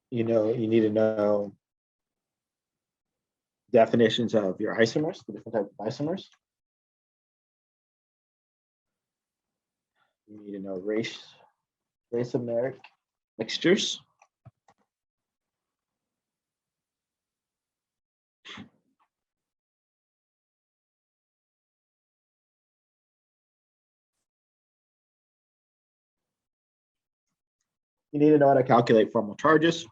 Speaker 1: You know, you need to know definitions of your isomers, the different types of isomers. You need to know racemeric mixtures. You need to know how to calculate formal charges.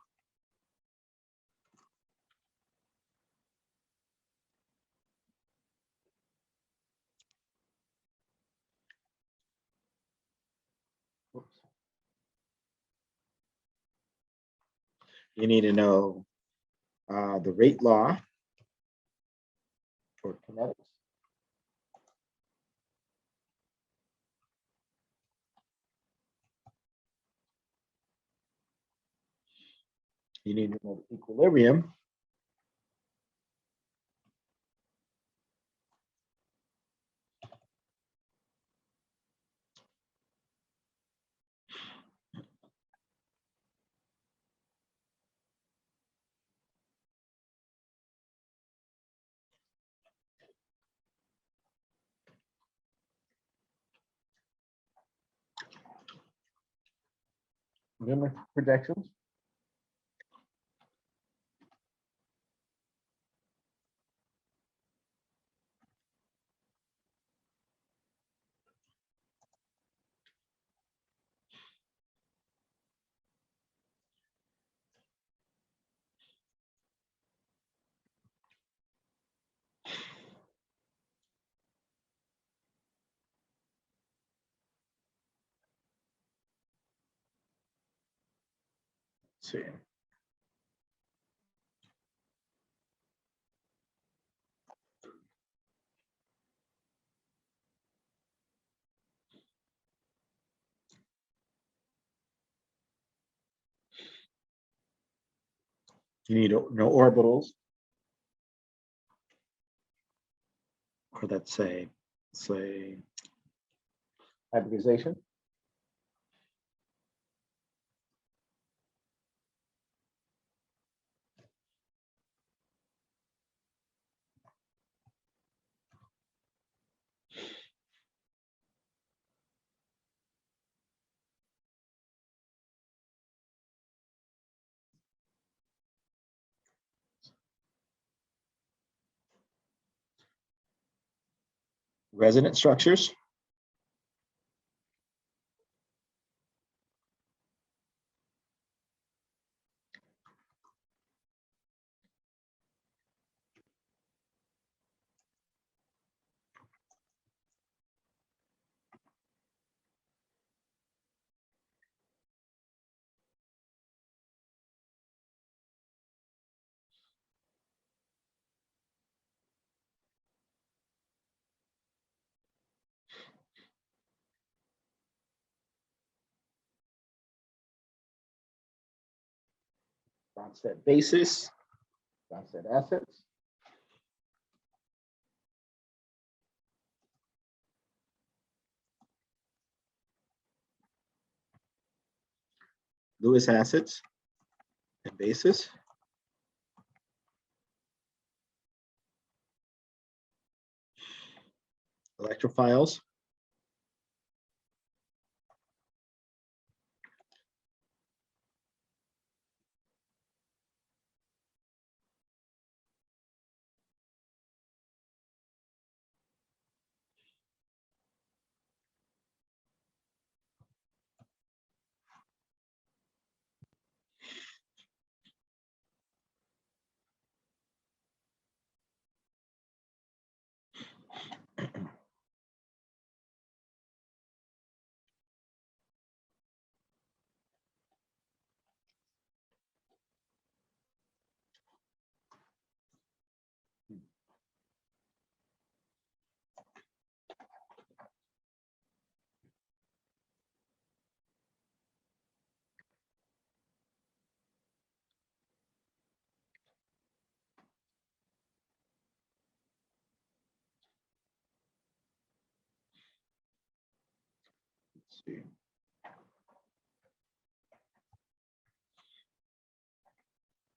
Speaker 1: Oops. You need to know the rate law for kinetics. You need to know the equilibrium. Remember projections? Let's see. You need to know orbitals, or let's say hybridization. Resonance structures. Bronsted basis, Bronsted acids. Lewis acids and bases. Electrophiles. Let's see.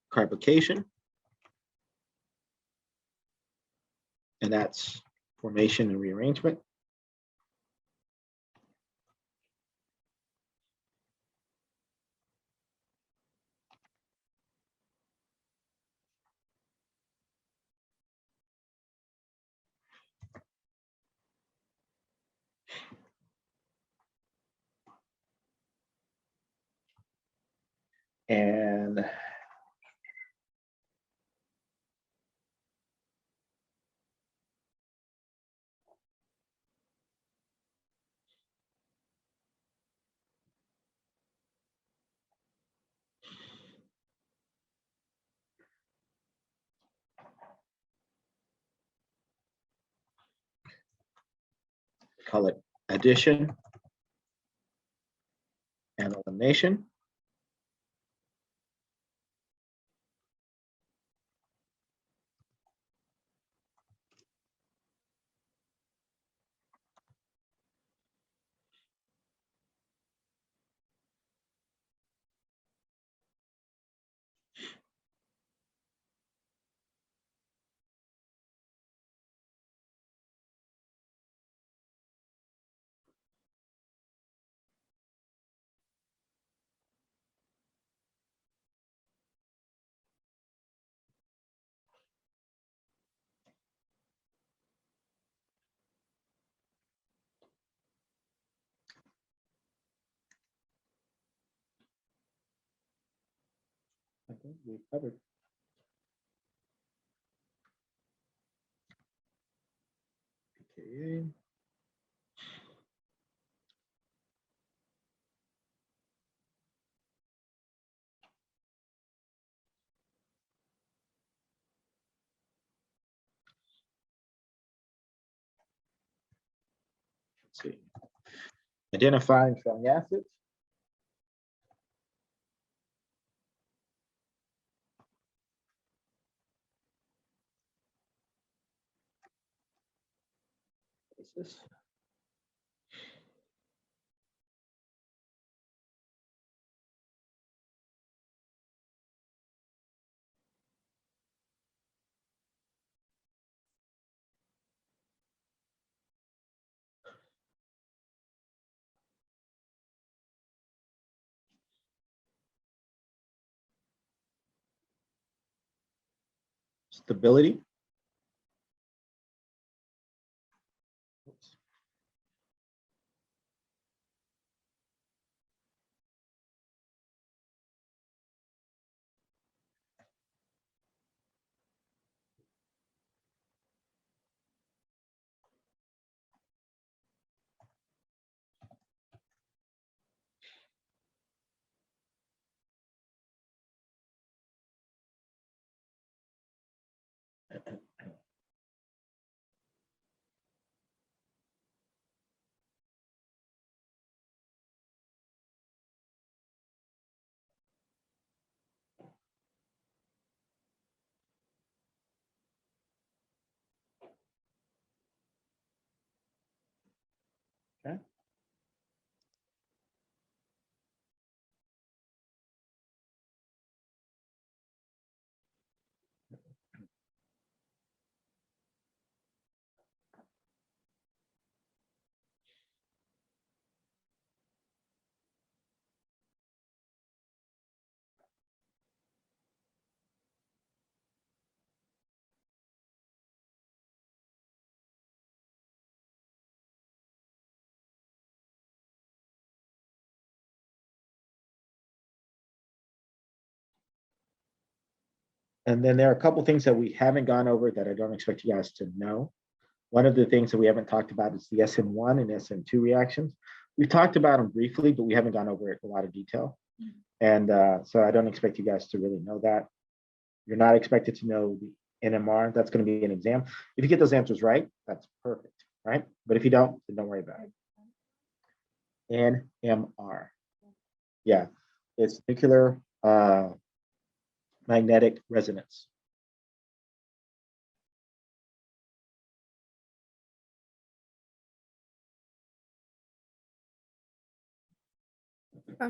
Speaker 1: Carbocation. And that's formation and rearrangement. And call it addition and elimination. I think we covered. Okay. Let's see. Identifying strong acids. Basis. Stability. Oops. Okay. And then there are a couple things that we haven't gone over that I don't expect you guys to know. One of the things that we haven't talked about is the SN1 and SN2 reactions. We've talked about them briefly, but we haven't gone over it in a lot of detail. And so I don't expect you guys to really know that. You're not expected to know the NMR. That's going to be an exam. If you get those answers right, that's perfect, right? But if you don't, then don't worry about it. NMR. Yeah, it's nuclear magnetic resonance.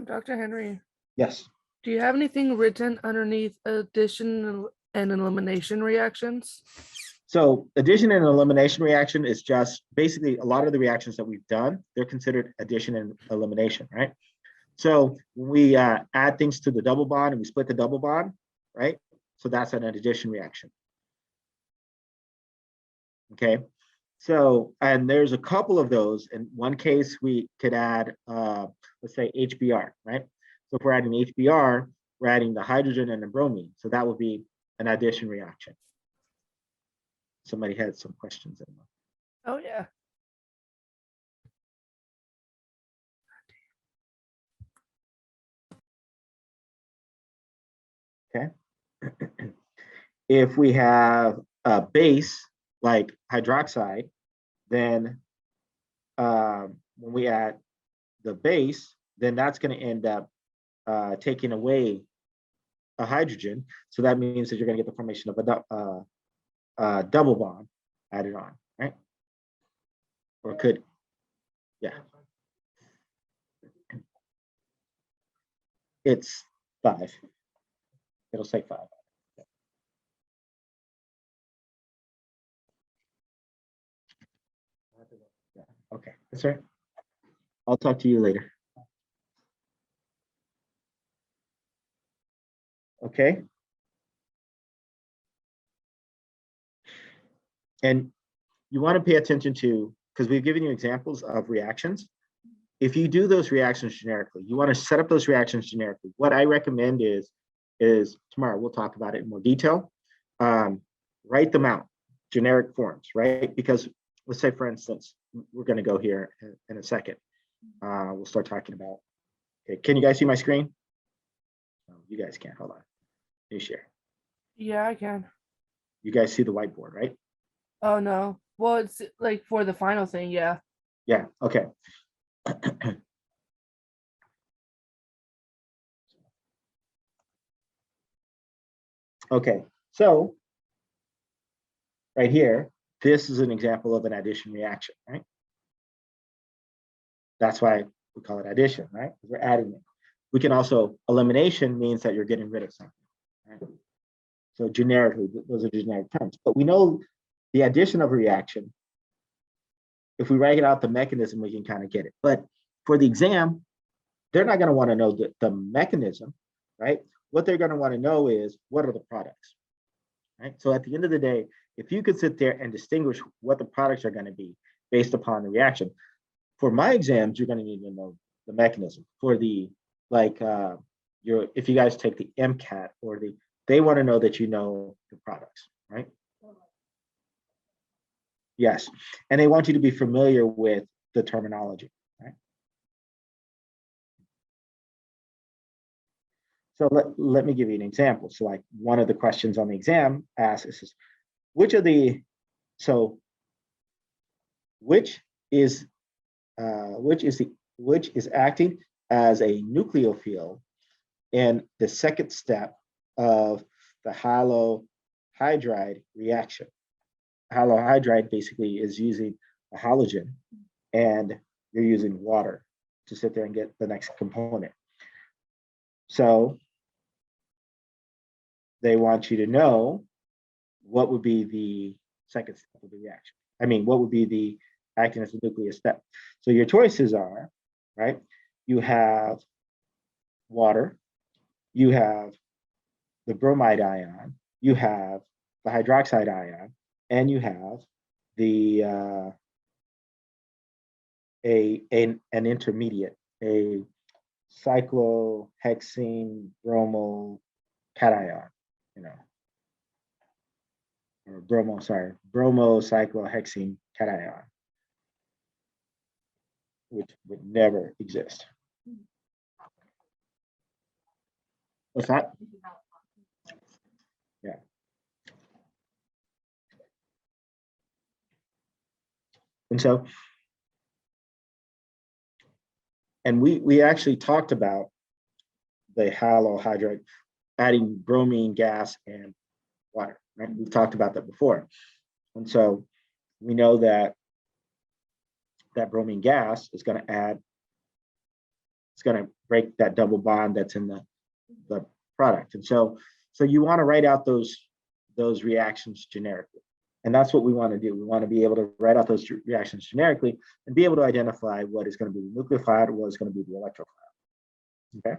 Speaker 4: Dr. Henry,
Speaker 1: Yes.
Speaker 4: do you have anything written underneath addition and elimination reactions?
Speaker 1: So addition and elimination reaction is just basically a lot of the reactions that we've done, they're considered addition and elimination, right? So when we add things to the double bond and we split the double bond, right? So that's an addition reaction. Okay. So, and there's a couple of those. In one case, we could add, let's say HBr, right? So if we're adding HBr, we're adding the hydrogen and the bromine. So that would be an addition reaction. Somebody had some questions.
Speaker 4: Oh, yeah.
Speaker 1: If we have a base like hydroxide, then when we add the base, then that's going to end up taking away a hydrogen. So that means that you're going to get the formation of a double bond added on, right? Or could, yeah. It's 5. It'll say 5. Okay, that's right. I'll talk to you later. Okay. And you want to pay attention to, because we've given you examples of reactions. If you do those reactions generically, you want to set up those reactions generically. What I recommend is tomorrow we'll talk about it in more detail. Write them out, generic forms, right? Because let's say, for instance, we're going to go here in a second. We'll start talking about, okay, can you guys see my screen? Oh, you guys can't, hold on. Let me share.
Speaker 4: Yeah, I can.
Speaker 1: You guys see the whiteboard, right?
Speaker 4: Oh, no. Well, it's like for the final thing, yeah.
Speaker 1: Yeah, okay. Okay, so right here, this is an example of an addition reaction, right? That's why we call it addition, right? We're adding it. We can also, elimination means that you're getting rid of something, right? So generically, those are generic terms. But we know the addition of a reaction, if we write out the mechanism, we can kind of get it. But for the exam, they're not going to want to know the mechanism, right? What they're going to want to know is, what are the products, right? So at the end of the day, if you could sit there and distinguish what the products are going to be based upon the reaction, for my exams, you're going to need to know the mechanism. For the, like, if you guys take the MCAT or they want to know that you know the products, right? Yes, and they want you to be familiar with the terminology, right? So let me give you an example. So like one of the questions on the exam asks is, which is acting as a nucleophile in the second step of the halohydride reaction. Halohydride basically is using a halogen, and you're using water to sit there and get the next component. So they want you to know what would be the second step of the reaction. I mean, what would be the acting as a nucleus step? So your choices are, right? You have water, you have the bromide ion, you have the hydroxide ion, and you have the an intermediate, a cyclohexene bromo cation, you know, or bromo cyclohexene cation, which would never exist. What's that? Yeah. And so, and we actually talked about the halohydride, adding bromine gas and water, right? We've talked about that before. And so we know that that bromine gas is going to add, it's going to break that double bond that's in the product. And so you want to write out those reactions generically. And that's what we want to do. We want to be able to write out those reactions generically and be able to identify what is going to be the nucleophile, what is going to be the electrophile. Okay.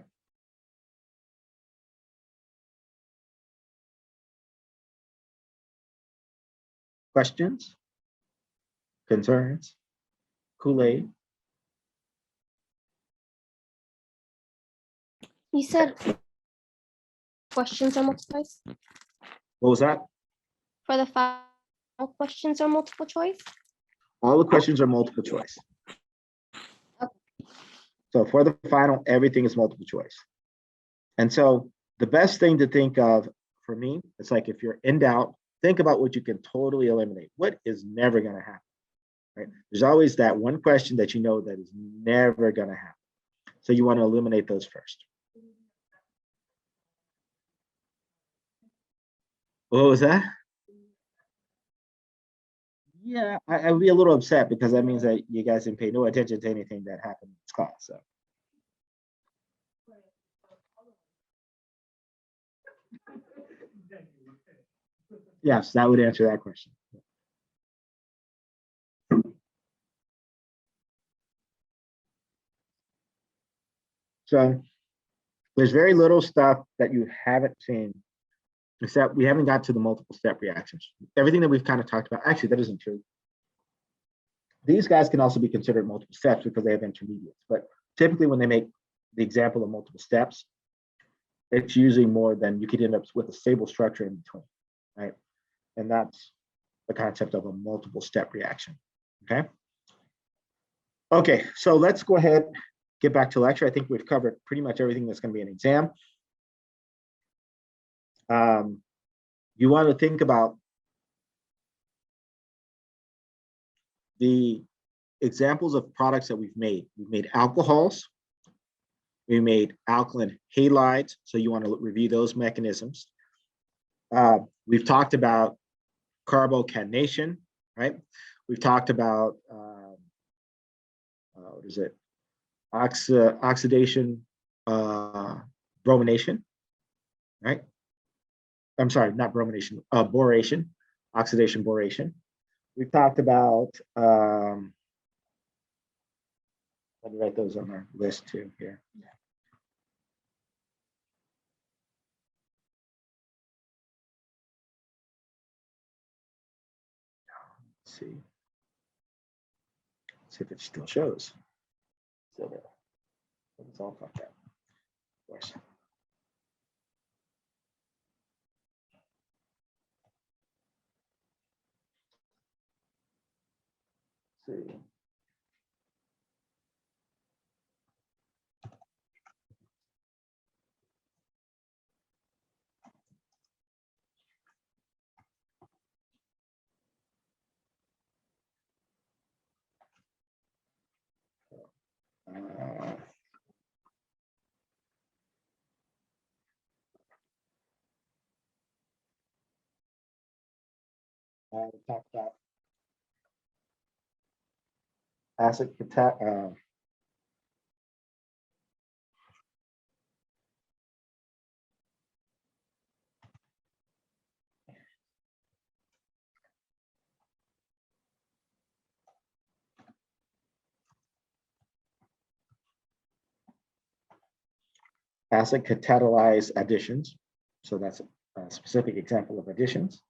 Speaker 1: Questions? Concerns? Kool-Aid?
Speaker 2: You said questions are multiple choice?
Speaker 1: What was that?
Speaker 2: For the final questions are multiple choice?
Speaker 1: All the questions are multiple choice. So for the final, everything is multiple choice. And so the best thing to think of for me, it's like if you're in doubt, think about what you can totally eliminate. What is never going to happen, right? There's always that one question that you know that is never going to happen. So you want to eliminate those first. What was that? Yeah, I would be a little upset because that means that you guys didn't pay no attention to anything that happened in this class. So. Yes, that would answer that question. So there's very little stuff that you haven't seen, except we haven't got to the multiple step reactions. Everything that we've kind of talked about, actually, that isn't true. These guys can also be considered multiple steps because they have intermediates, but typically when they make the example of multiple steps, it's usually more than you could end up with a stable structure in between, right? And that's the concept of a multiple step reaction, okay? Okay, so let's go ahead, get back to lecture. I think we've covered pretty much everything that's going to be an exam. You want to think about the examples of products that we've made. We've made alcohols. We made alkaline halides. So you want to review those mechanisms. We've talked about carbocatenation, right? We've talked about, what is it? Oxidation, bromination, right? I'm sorry, not bromination, boration, oxidation boration. We've talked about, let me write those on our list too here. Let's see. Let's see if it still shows. Still there. It's all fucked up. Of course. Let's see. We talked about acid catalyzed additions. So that's a specific example of additions.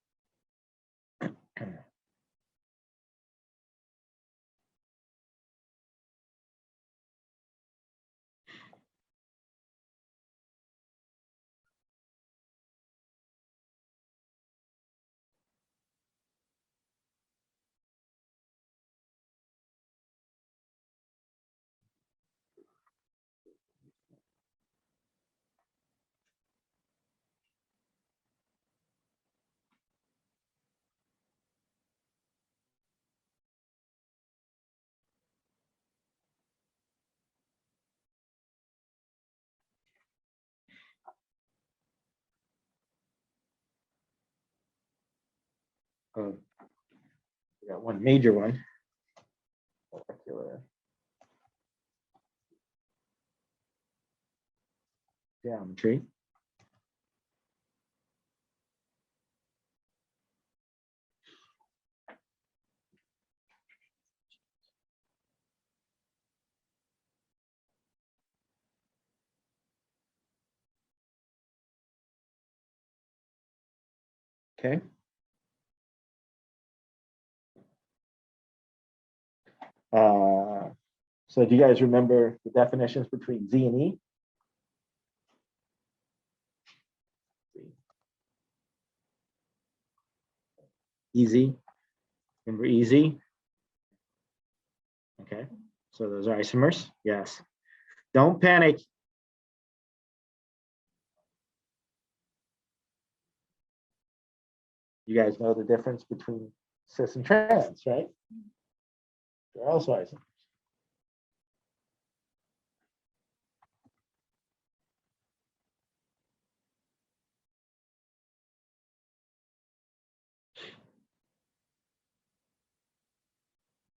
Speaker 1: We got one major one. Molecular geometry. Okay. So do you guys remember the definitions between Z and E? Easy. Remember easy? Okay, so those are isomers. Yes. Don't panic. You guys know the difference between cis and trans, right? They're also isomers.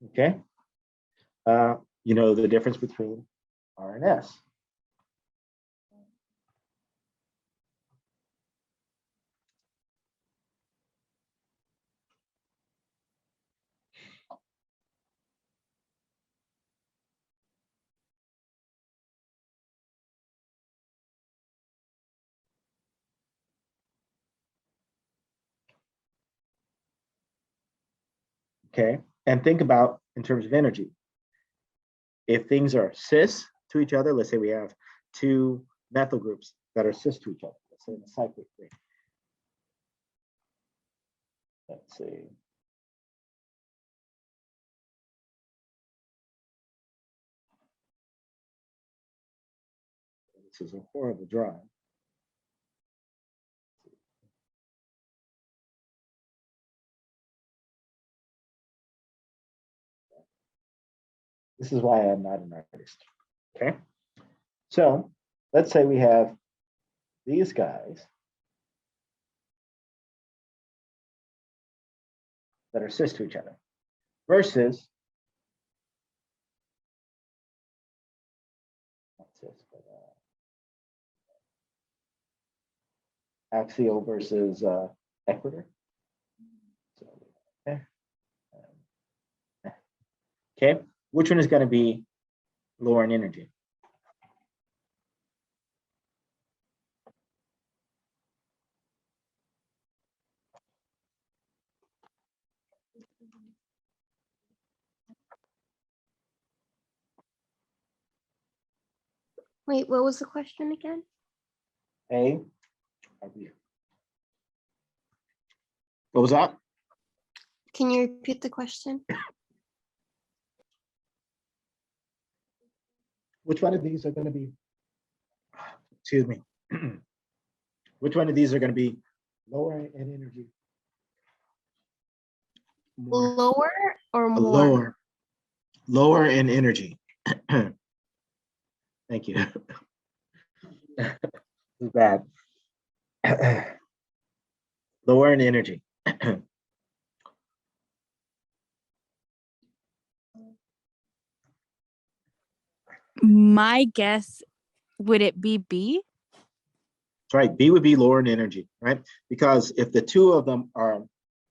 Speaker 1: Okay. You know the difference between R and S. Okay, and think about in terms of energy. If things are cis to each other, let's say we have two methyl groups that are cis to each other, let's say in the cyclic ring. Let's see. This is a horrible drawing. This is why I'm not an artist. Okay. So let's say we have these guys that are cis to each other versus axial versus equator. So, okay, which one is going to be lower in energy?
Speaker 2: Wait, what was the question again?
Speaker 1: A or B? What was that?
Speaker 2: Can you repeat the question?
Speaker 1: Which one of these are going to be, excuse me, which one of these are going to be lower in energy? More,
Speaker 2: Lower or more?
Speaker 1: lower in energy. Thank you. Too bad. Lower in energy.
Speaker 5: My guess, would it be B?
Speaker 1: That's right. B would be lower in energy, right? Because if the two of them are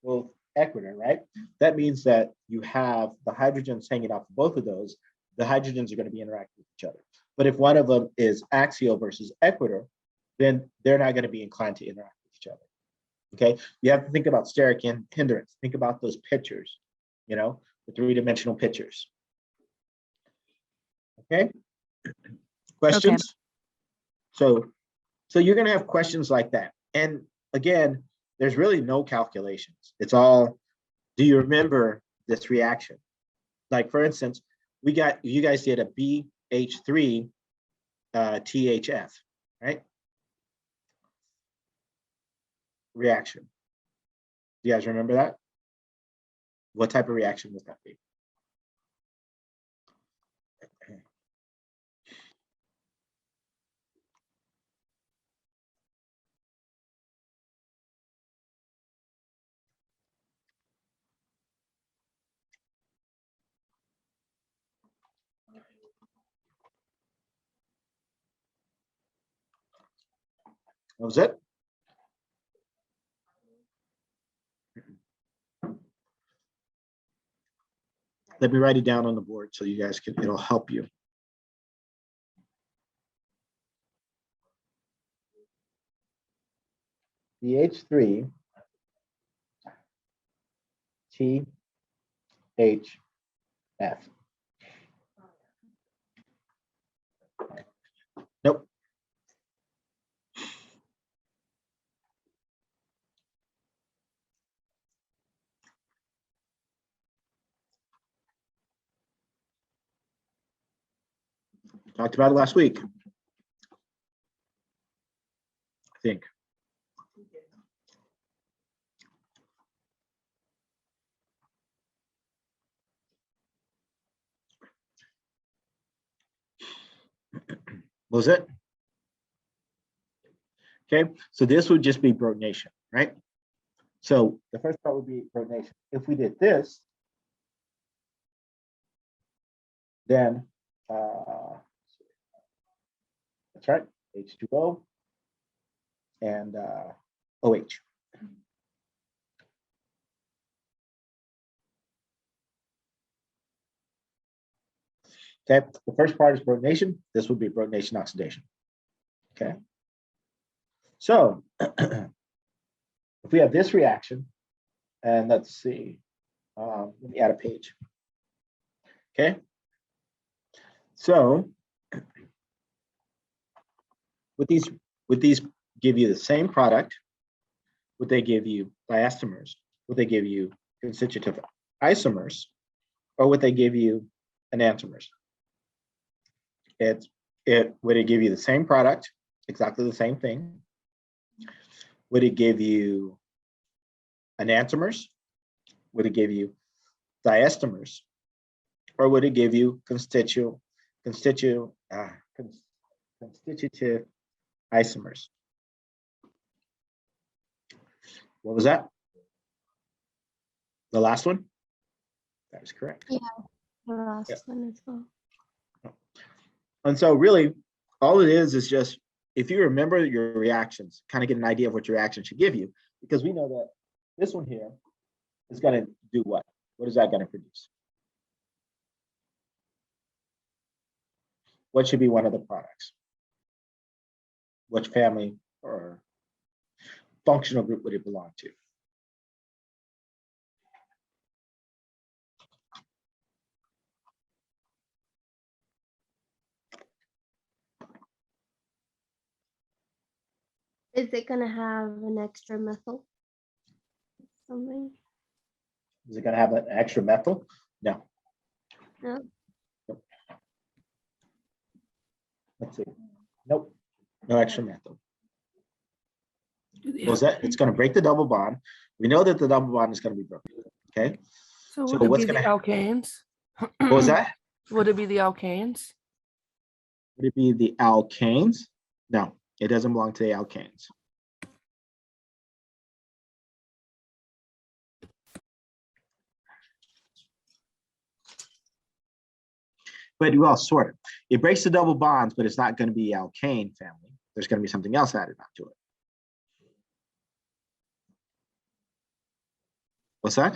Speaker 1: both equator, right? That means that you have the hydrogens hanging off of both of those. The hydrogens are going to be interacting with each other. But if one of them is axial versus equator, then they're not going to be inclined to interact with each other. Okay, you have to think about steric hindrance. Think about those pictures, you know, the three-dimensional pictures. Okay, questions? Okay. So you're going to have questions like that. And again, there's really no calculations. It's all, do you remember this reaction? Like for instance, you guys did a BH3 THF, right? Reaction. Do you guys remember that? What type of reaction would that be? That was it? Let me write it down on the board so you guys can, it'll help you. BH3 THF. Nope. Talked about it last week. I think. Was it? Okay, so this would just be protonation, right? So the first part would be protonation. If we did this, then that's right, H2O and OH. Okay, the first part is protonation. This would be protonation oxidation. Okay, so if we have this reaction, and let's see, let me add a page. Okay, so would these give you the same product? Would they give you diastomers? Would they give you constitutive isomers? Or would they give you enantiomers? Would it give you the same product, exactly the same thing? Would it give you enantiomers? Would it give you diastomers? Or would it give you constitutive isomers? What was that? The last one? That is correct.
Speaker 2: Yeah. The last one as well.
Speaker 1: And so really, all it is just, if you remember your reactions, kind of get an idea of what your reaction should give you, because we know that this one here is going to do what? What is that going to produce? What should be one of the products? Which family or functional group would it belong to?
Speaker 2: Is it gonna have an extra methyl? Something?
Speaker 1: Is it going to have an extra methyl? No.
Speaker 2: No.
Speaker 1: Nope. Let's see. Nope. No extra methyl. What was that? It's going to break the double bond. We know that the double bond is going to be broken. Okay.
Speaker 4: So
Speaker 1: So
Speaker 4: would it
Speaker 1: what's
Speaker 4: be the
Speaker 1: gonna-
Speaker 4: alkanes?
Speaker 1: What was that?
Speaker 4: Would it be the alkanes?
Speaker 1: Would it be the alkanes? No, it doesn't belong to the alkanes. But well, sort of. It breaks the double bonds, but it's not going to be alkane family. There's going to be something else added onto it. What's that?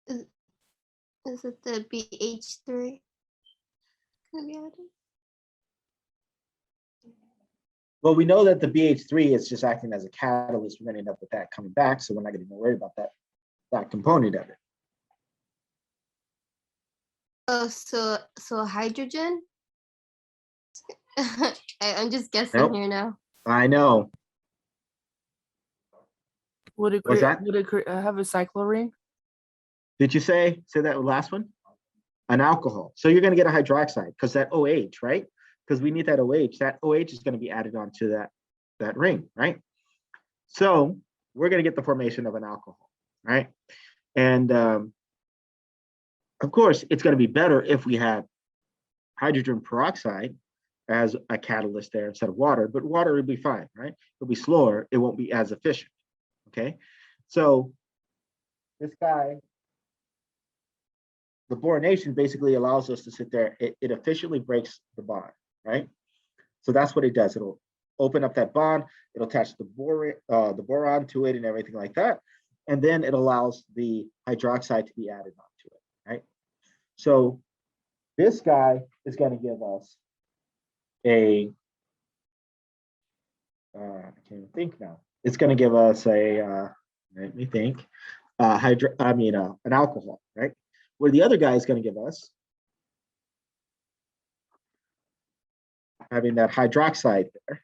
Speaker 2: Is it the BH3? Gonna be added?
Speaker 1: Well, we know that the BH3 is just acting as a catalyst. We're going to end up with that coming back, so we're not going to worry about that component of it.
Speaker 2: Oh, so hydrogen? I'm just guessing
Speaker 1: Nope.
Speaker 2: here now.
Speaker 1: I know.
Speaker 4: Would it
Speaker 1: What's
Speaker 4: create,
Speaker 1: that?
Speaker 4: would it have a cycloring?
Speaker 1: Did you say that last one? An alcohol. So you're going to get a hydroxide because that OH, right? Because we need that OH. That OH is going to be added onto that ring, right? So we're going to get the formation of an alcohol, right? And of course, it's going to be better if we had hydrogen peroxide as a catalyst there instead of water, but water would be fine, right? It'll be slower. It won't be as efficient, okay? So this guy, the boronation basically allows us to sit there. It efficiently breaks the bond, right? So that's what it does. It'll open up that bond. It'll attach the boron to it and everything like that. And then it allows the hydroxide to be added onto it, right? So this guy is going to give us a, I can't even think now. It's going to give us a, let me think, an alcohol, right? Where the other guy is going to give us having that hydroxide there.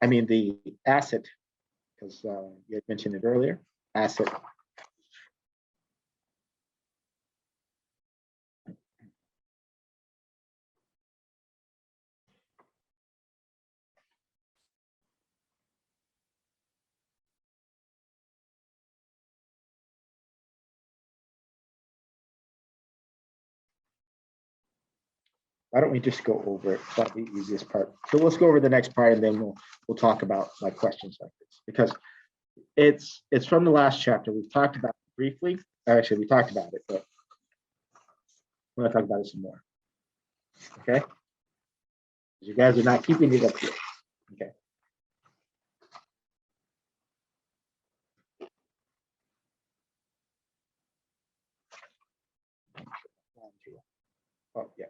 Speaker 1: I mean the acid, because you had mentioned it earlier, acid. why don't we just go over it? That'll be the easiest part. So let's go over the next part and then we'll talk about like questions like this, because it's from the last chapter. We've talked about it briefly. Actually, we talked about it, but I'm going to talk about it some more. Okay. You guys are not keeping it up here. Okay. Oh, yeah.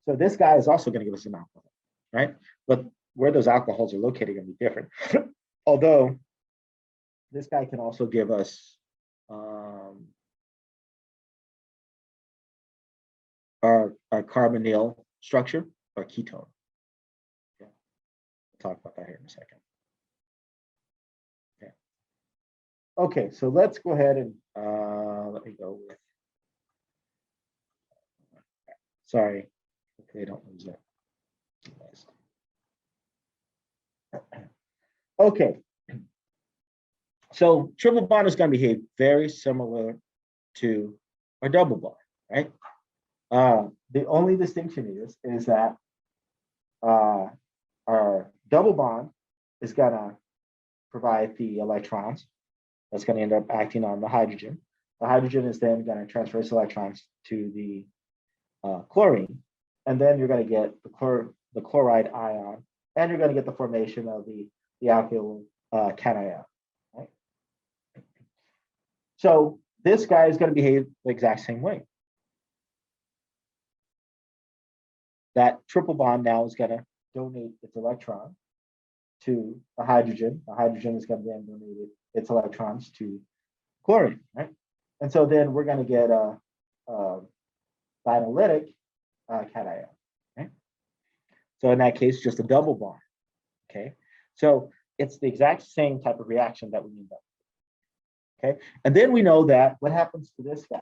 Speaker 1: So this guy is also going to give us an alcohol, right? But where those alcohols are located are going to be different. Although this guy can also give us our carbonyl structure or ketone. Okay. We'll talk about that here in a second. Okay. Okay, so let's go ahead and let me go with. Sorry, okay, don't lose that. Okay, so triple bond is going to behave very similar to a double bond, right? The only distinction is that our double bond is going to provide the electrons. That's going to end up acting on the hydrogen. The hydrogen is then going to transfer its electrons to the chlorine, and then you're going to get the chloride ion, and you're going to get the formation of the alkyl cation. Right? So this guy is going to behave the exact same way. That triple bond now is going to donate its electron to the hydrogen. The hydrogen is going to then donate its electrons to chlorine, right? And so then we're going to get a bionylitic cation, okay? So in that case, just a double bond, okay? So it's the exact same type of reaction that we need, okay? And then we know that what happens to this guy?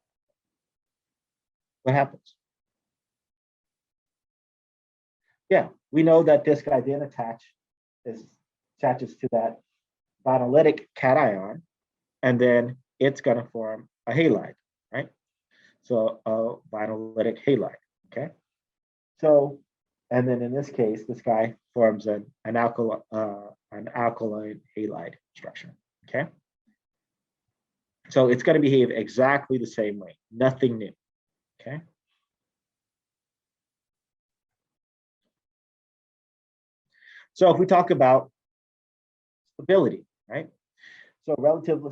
Speaker 1: What happens? Yeah, we know that this guy then attaches to that bionylitic cation, and then it's going to form a halide, right? So a bionylitic halide, okay? So, and then in this case, this guy forms an alkaline halide structure, okay? So it's going to behave exactly the same way, nothing new, okay? So if we talk about stability, right? So relative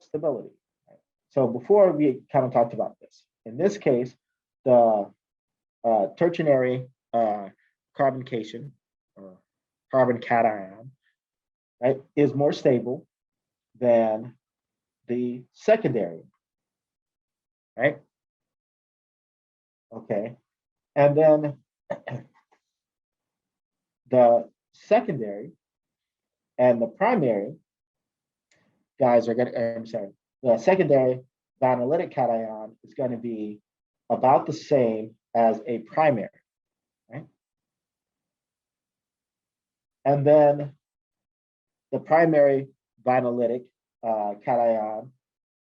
Speaker 1: stability. Right? So before we kind of talked about this. In this case, the tertiary carbon cation or carbon cation, right, is more stable than the secondary, right? Okay, and then the secondary and the primary guys are going to, I'm sorry, the secondary bionylitic cation is going to be about the same as a primary, right? And then the primary bionylitic cation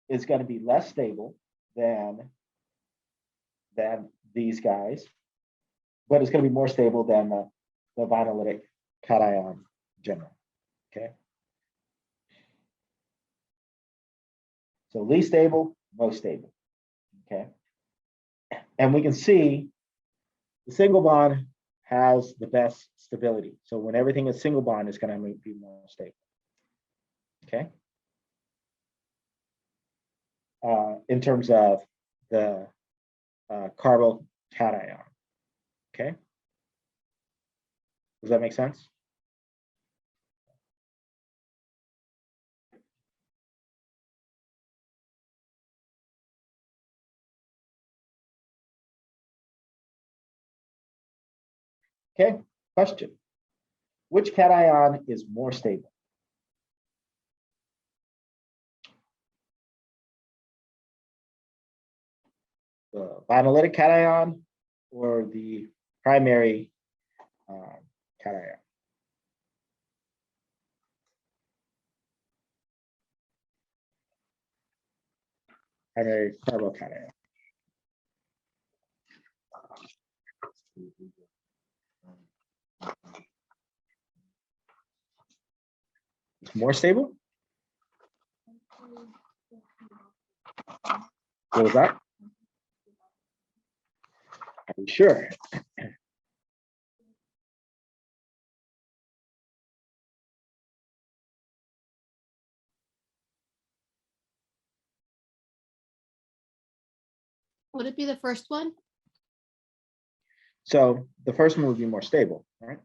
Speaker 1: is going to be less stable than these guys, but it's going to be more stable than the bionylitic cation in general, okay? So least stable, most stable, okay? And we can see the single bond has the best stability. So when everything is single bond, it's going to be more stable, okay? In terms of the carbocation, okay? Does that make sense? Okay, question. Which cation is more stable? The bionylitic cation or the primary cation? primary carbocation. It's more stable? What was that? Are you sure?
Speaker 2: Would it be the first one?
Speaker 1: So the first one would be more stable, right?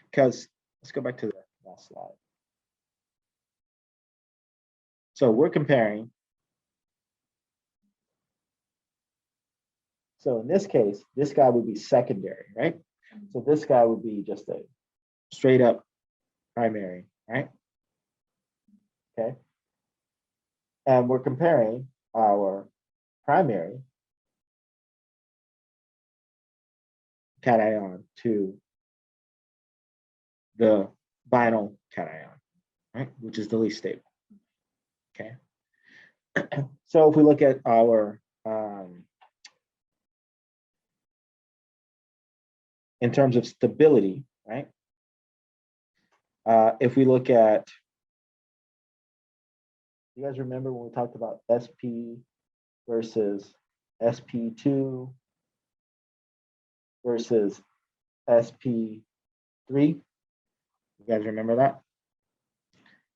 Speaker 1: Because let's go back to the last slide. So we're comparing. So in this case, this guy would be secondary, right? So this guy would be just a straight up primary, right? Okay. And we're comparing our primary cation to the vinyl cation, right? Which is the least stable. Okay. So if we look at our in terms of stability, right? If we look at, you guys remember when we talked about SP versus SP2 versus SP3? You guys remember that?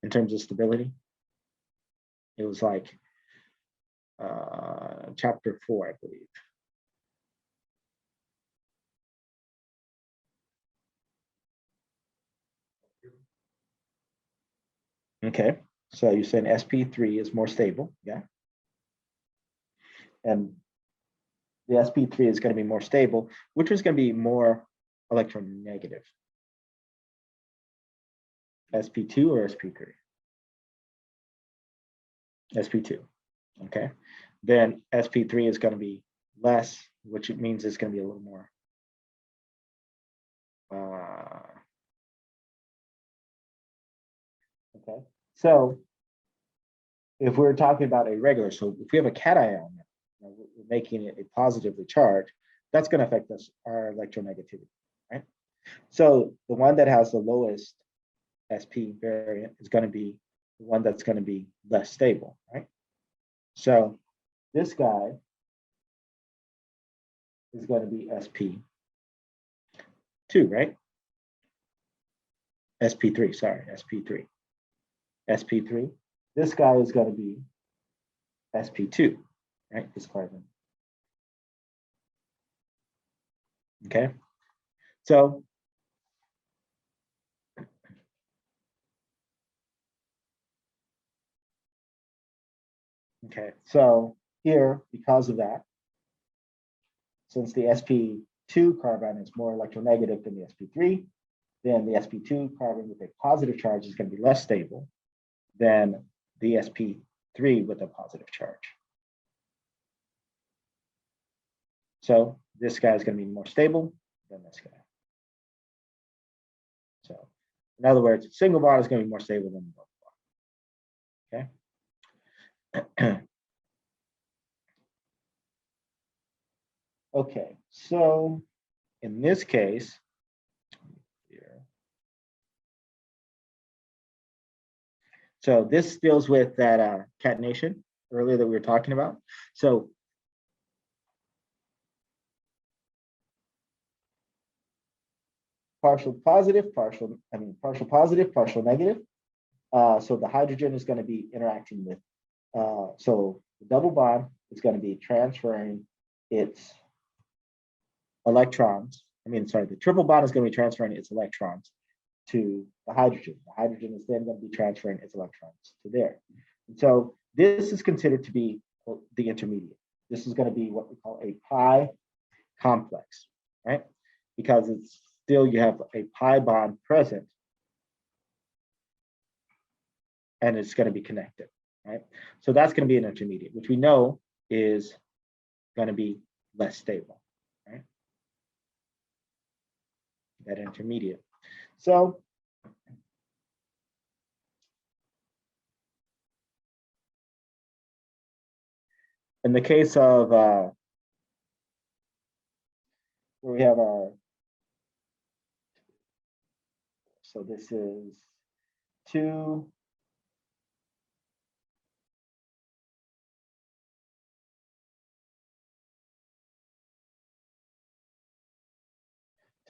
Speaker 1: In terms of stability? It was like chapter 4, I believe. Okay, so you're saying SP3 is more stable, yeah? And the SP3 is going to be more stable, which is going to be more electronegative. SP2 or SP3? SP2, okay. Then SP3 is going to be less, which it means it's going to be a little more okay. So if we're talking about a regular, so if we have a cation, we're making it a positively charged, that's going to affect our electronegativity, right? So the one that has the lowest SP variant is going to be the one that's going to be less stable, right? So this guy is going to be SP2, right? SP3, sorry, SP3. SP3. This guy is going to be SP2, right? This carbon. Okay. So okay, so here, because of that, since the SP2 carbon is more electronegative than the SP3, then the SP2 carbon with a positive charge is going to be less stable than the SP3 with a positive charge. So this guy is going to be more stable than this guy. So in other words, single bond is going to be more stable than double bond. Okay. Okay, so in this case, here. So this deals with that catenation earlier that we were talking about. So partial positive, partial positive, partial negative. So the hydrogen is going to be interacting with, so the double bond is going to be transferring its electrons. The triple bond is going to be transferring its electrons to the hydrogen. The hydrogen is then going to be transferring its electrons to there. And so this is considered to be the intermediate. This is going to be what we call a pi complex, right? Because it's still, you have a pi bond present and it's going to be connected, right? So that's going to be an intermediate, which we know is going to be less stable, right? That intermediate. So in the case of where we have our, so this is 2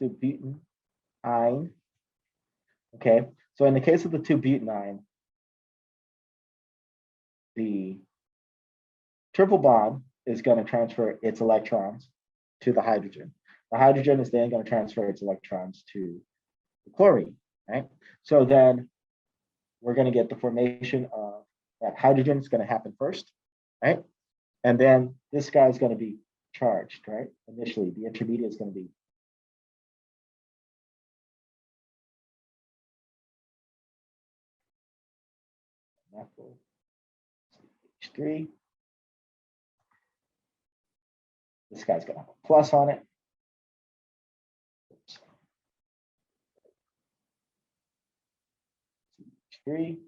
Speaker 1: 2-butyne. Okay, so in the case of the 2-butyne, the triple bond is going to transfer its electrons to the hydrogen. The hydrogen is then going to transfer its electrons to the chlorine, right? So then we're going to get the formation of that hydrogen is going to happen first, right? And then this guy is going to be charged, right? Initially, the intermediate is going to be H3. This guy's going to have a plus on it. H3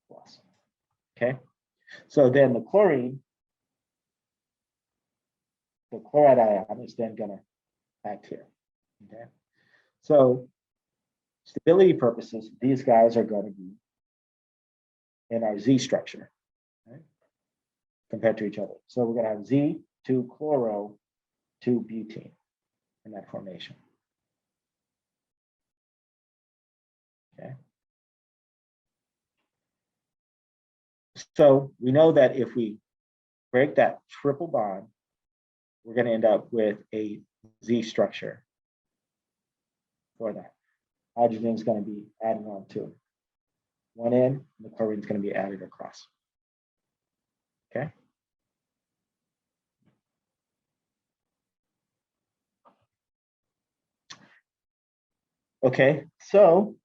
Speaker 1: plus. Okay. So then the chlorine, the chloride ion is then going to act here. Okay. So stability purposes, these guys are going to be in our Z structure, right, compared to each other. So we're going to have Z, 2-chloro, 2-butene in that formation. Okay. So we know that if we break that triple bond, we're going to end up with a Z structure for that. Hydrogen is going to be added on to one end, and the chlorine is going to be added across. Okay. Okay, so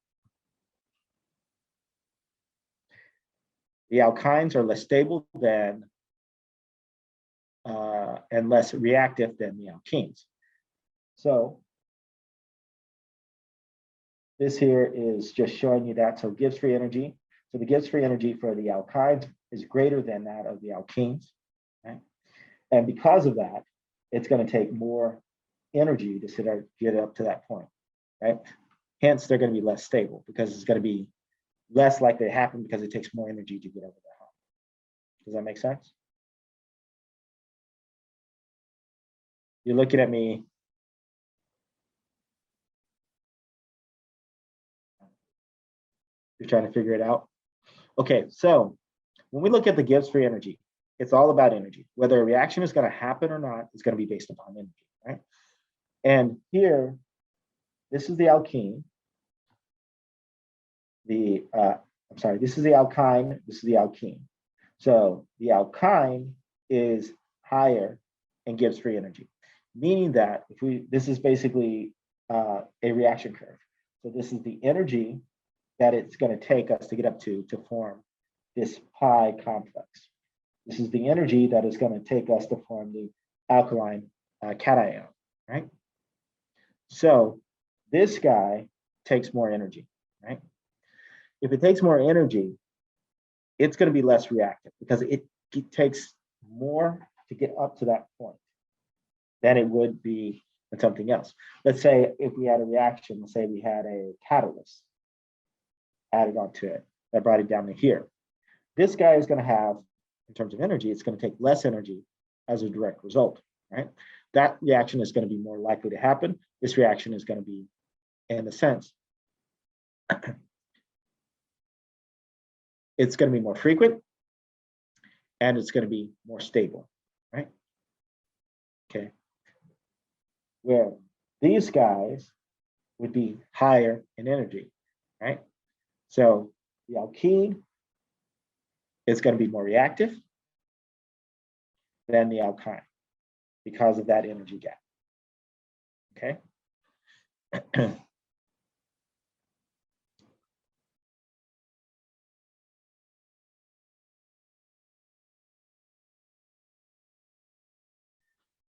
Speaker 1: the alkynes are less stable than and less reactive than the alkenes. So this here is just showing you that. So Gibbs free energy. So the Gibbs free energy for the alkynes is greater than that of the alkenes. Right? And because of that, it's going to take more energy to get up to that point. Right? Hence, they're going to be less stable because it's going to be less likely to happen because it takes more energy to get over that hump. Does that make sense? You're looking at me. You're trying to figure it out. Okay, so when we look at the Gibbs free energy, it's all about energy. Whether a reaction is going to happen or not is going to be based upon energy, right? And here, this is the alkene. This is the alkyne, this is the alkene. So the alkyne is higher in Gibbs free energy, meaning that this is basically a reaction curve. So this is the energy that it's going to take us to get up to form this pi complex. This is the energy that is going to take us to form the alkaline cation, right? So this guy takes more energy, right? If it takes more energy, it's going to be less reactive because it takes more to get up to that point than it would be in something else. Let's say if we had a reaction, let's say we had a catalyst added onto it that brought it down to here. This guy is going to have, in terms of energy, it's going to take less energy as a direct result, right? That reaction is going to be more likely to happen. This reaction is going to be, in a sense, it's going to be more frequent and it's going to be more stable, right? Okay. Where these guys would be higher in energy, right? So the alkene is going to be more reactive than the alkyne because of that energy gap. Okay.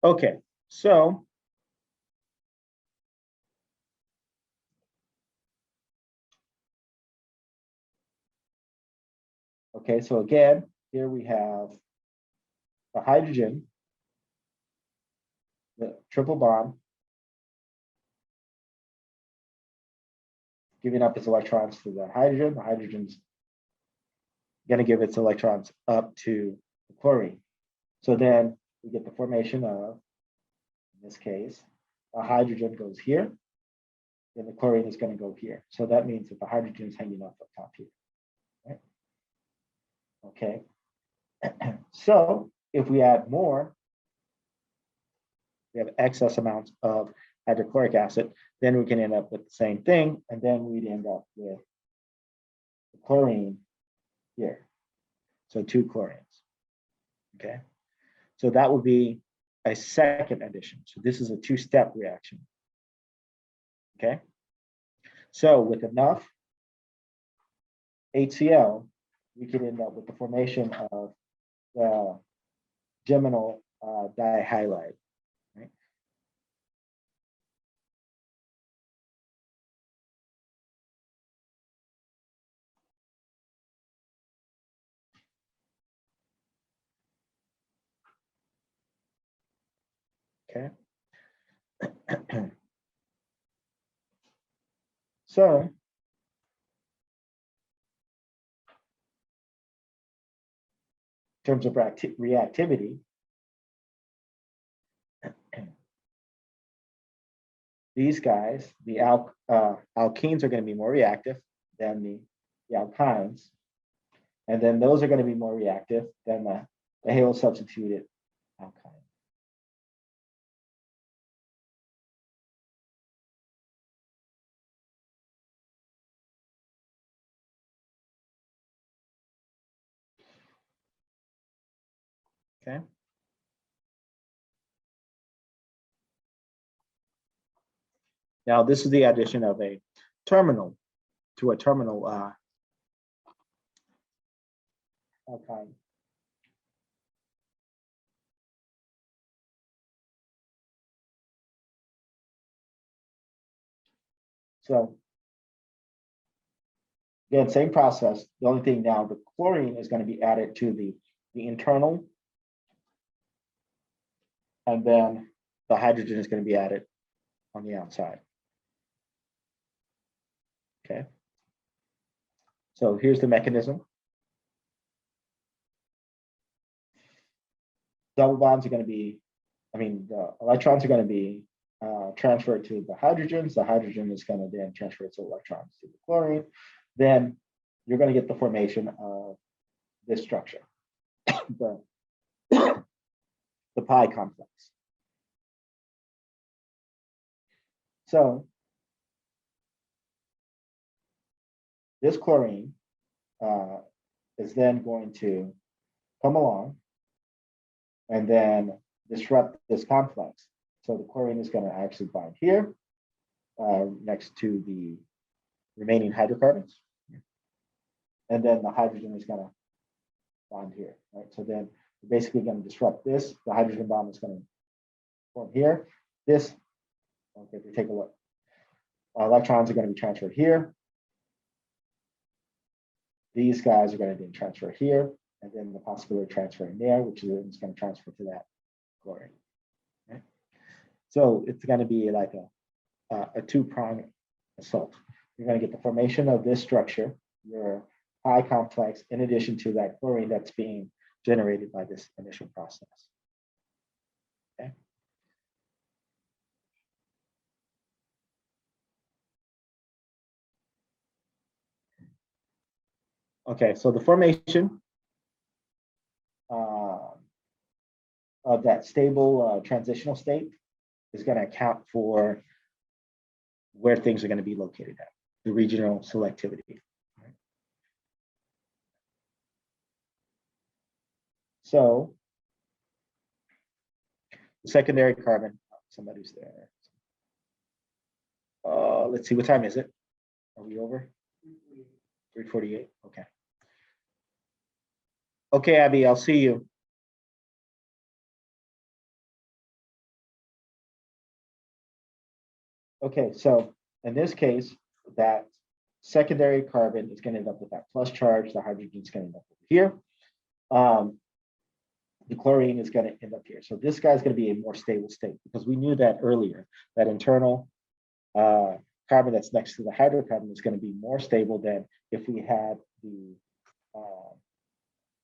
Speaker 1: Okay, so again, here we have the hydrogen, the triple bond, giving up its electrons to the hydrogen's going to give its electrons up to the chlorine. So then we get the formation of, in this case, a hydrogen goes here, then the chlorine is going to go here. So that means that the hydrogen is hanging off up top here. Right? Okay. So if we add more, we have excess amounts of hydrochloric acid, then we can end up with the same thing, and then we'd end up with the chlorine here. So 2 chlorines. Okay. So that would be a second addition. So this is a 2-step reaction. Okay. So with enough HCl, we could end up with the formation of the geminal dihalide. Right? Okay. So in terms of reactivity, these guys, the alkenes are going to be more reactive than the alkynes. And then those are going to be more reactive than the halo substituted alkyne. Okay. Now this is the addition of a terminal to a terminal alkyne. So again, same process. The only thing now, the chlorine is going to be added to the internal, and then the hydrogen is going to be added on the outside. Okay. So here's the mechanism. Double bonds are going to be, the electrons are going to be transferred to the hydrogens. The hydrogen is going to then transfer its electrons to the chlorine. Then you're going to get the formation of this structure, the pi complex. So this chlorine is then going to come along and then disrupt this complex. So the chlorine is going to actually bind here next to the remaining hydrocarbons. And then the hydrogen is going to bond here, right? So then we're basically going to disrupt this. The hydrogen bond is going to form here. This, okay, if we take a look, electrons are going to be transferred here. These guys are going to be transferred here, and then the possibility of transferring there, which is going to transfer to that chlorine. Okay? So it's going to be like a 2-pronged assault. You're going to get the formation of this structure, your pi complex, in addition to that chlorine that's being generated by this initial process. Okay. Okay, so the formation of that stable transitional state is going to account for where things are going to be located at, the regional selectivity. Right? So the secondary carbon, somebody's there. Let's see, what time is it? Are we over? 3:48. Okay. Okay, Abby, I'll see you. Okay, so in this case, that secondary carbon is going to end up with that plus charge. The hydrogen is going to end up over here. the chlorine is going to end up here. So this guy's going to be a more stable state because we knew that earlier, that internal carbon that's next to the hydrocarbon is going to be more stable than if we had the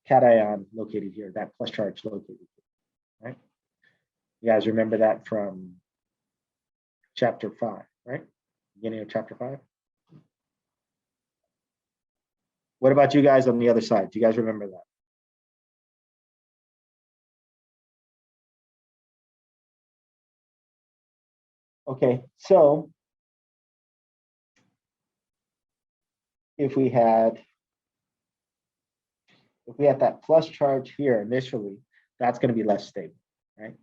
Speaker 1: cation located here, that plus charge located here, right? You guys remember that from chapter 5, right? Beginning of chapter 5. What about you guys on the other side? Do you guys remember that? Okay, so if we had that plus charge here initially, that's going to be less stable, right?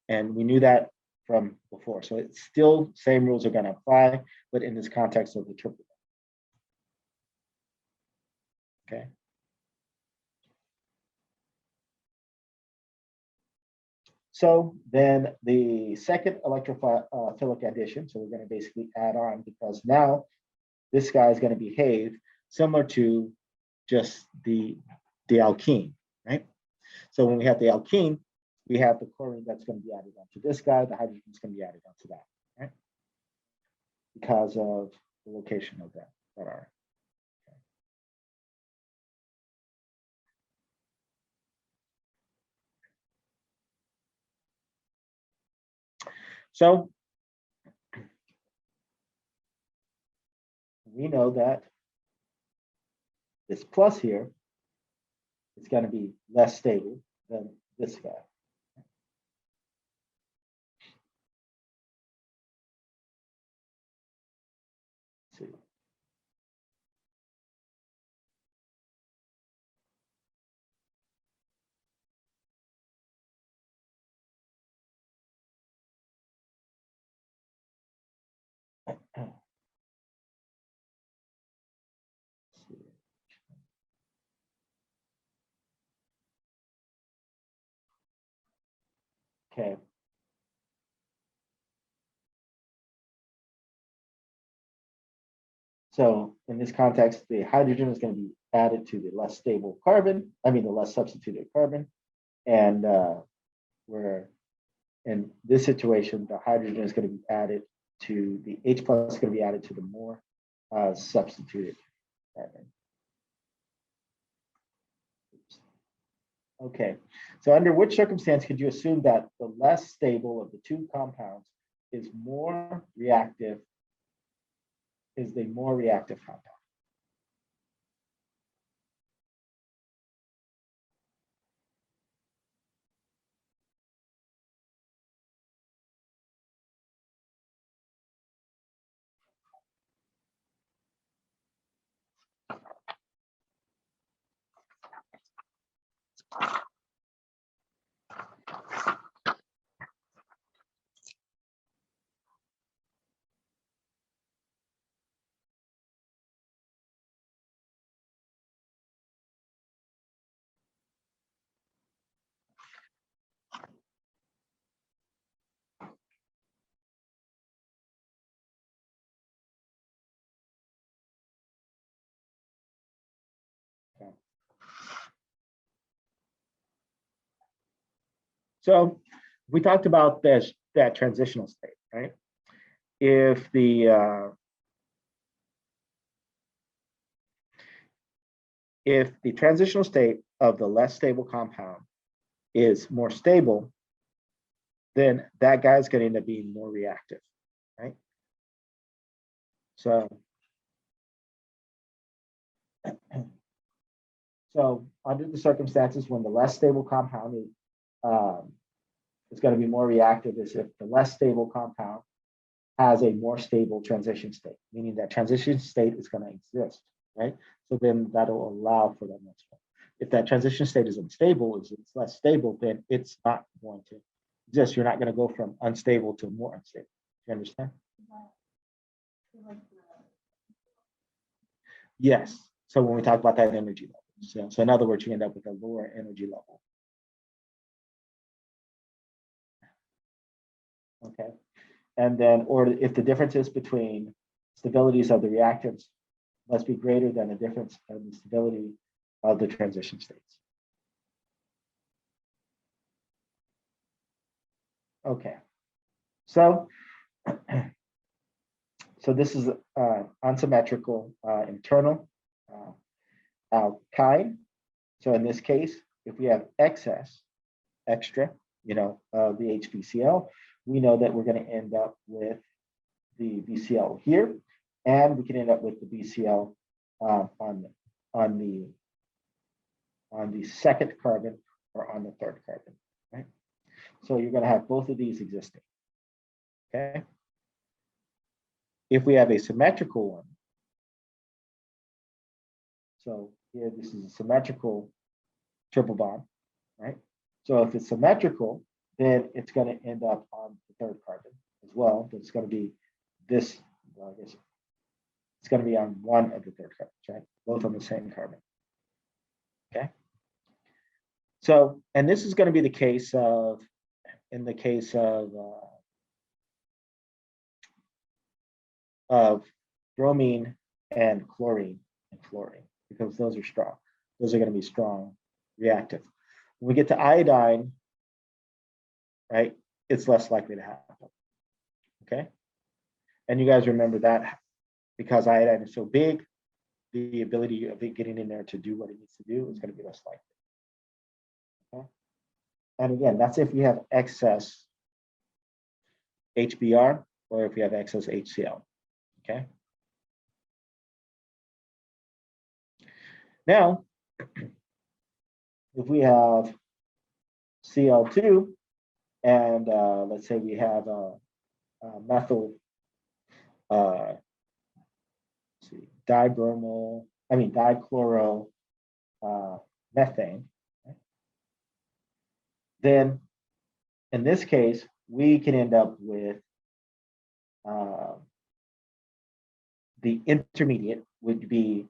Speaker 1: And we knew that from before. So it's still same rules are going to apply, but in this context of the triple. Okay. So then the second electrophilic addition, so we're going to basically add on because now this guy is going to behave similar to just the alkene, right? So when we have the alkene, we have the chlorine that's going to be added onto this guy, the hydrogen is going to be added onto that, right? Because of the location of that R. So we know that this plus here is going to be less stable than this guy. Let's see. Okay. So in this context, the hydrogen is going to be added to the less stable carbon, the less substituted carbon. And where in this situation, the hydrogen is going to be added to the H plus is going to be added to the more substituted carbon. Oops. Okay, so under which circumstance could you assume that the less stable of the two compounds is the more reactive compound? So we talked about that transitional state, right? If the transitional state of the less stable compound is more stable, then that guy's going to end up being more reactive, right? So under the circumstances when the less stable compound is going to be more reactive is if the less stable compound has a more stable transition state, meaning that transition state is going to exist, right? So then that'll allow for that next one. If that transition state is unstable, it's less stable, then it's not going to exist. You're not going to go from unstable to more unstable. You understand? Yes. So when we talk about that energy level, so in other words, you end up with a lower energy level. Okay. And then, or if the differences between stabilities of the reactants must be greater than the difference in the stability of the transition states. Okay. So, so this is unsymmetrical internal alkyne. So in this case, if we have excess, extra, the HBCl, we know that we're going to end up with the BCl here, and we can end up with the BCl on the second carbon or on the third carbon, right? So you're going to have both of these existing, okay? If we have a symmetrical one, so here this is a symmetrical triple bond, right? So if it's symmetrical, then it's going to end up on the third carbon as well. But it's going to be this, well, I guess it's going to be on one of the third carbons, right? Both on the same carbon. Okay. So, and this is going to be the case of, in the case of bromine and chlorine and fluorine, because those are strong. Those are going to be strong reactive. When we get to iodine, right, it's less likely to happen. Okay. And you guys remember that because iodine is so big, the ability of it getting in there to do what it needs to do is going to be less likely. Okay. And again, that's if we have excess HBr or if we have excess HCl. Okay. Now, if we have Cl2 and let's say we have a methyl dichloro methane, right? Then in this case, we can end up with the intermediate would be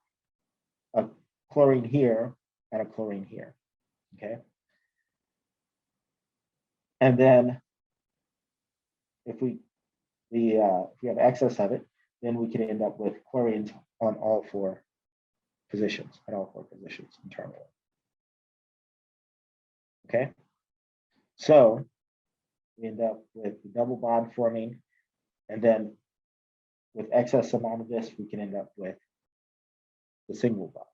Speaker 1: a chlorine here and a chlorine here, okay? And then if we have excess of it, then we can end up with chlorines on all four positions, internally. Okay, so we end up with the double bond forming, and then with excess amount of this, we can end up with the single bond.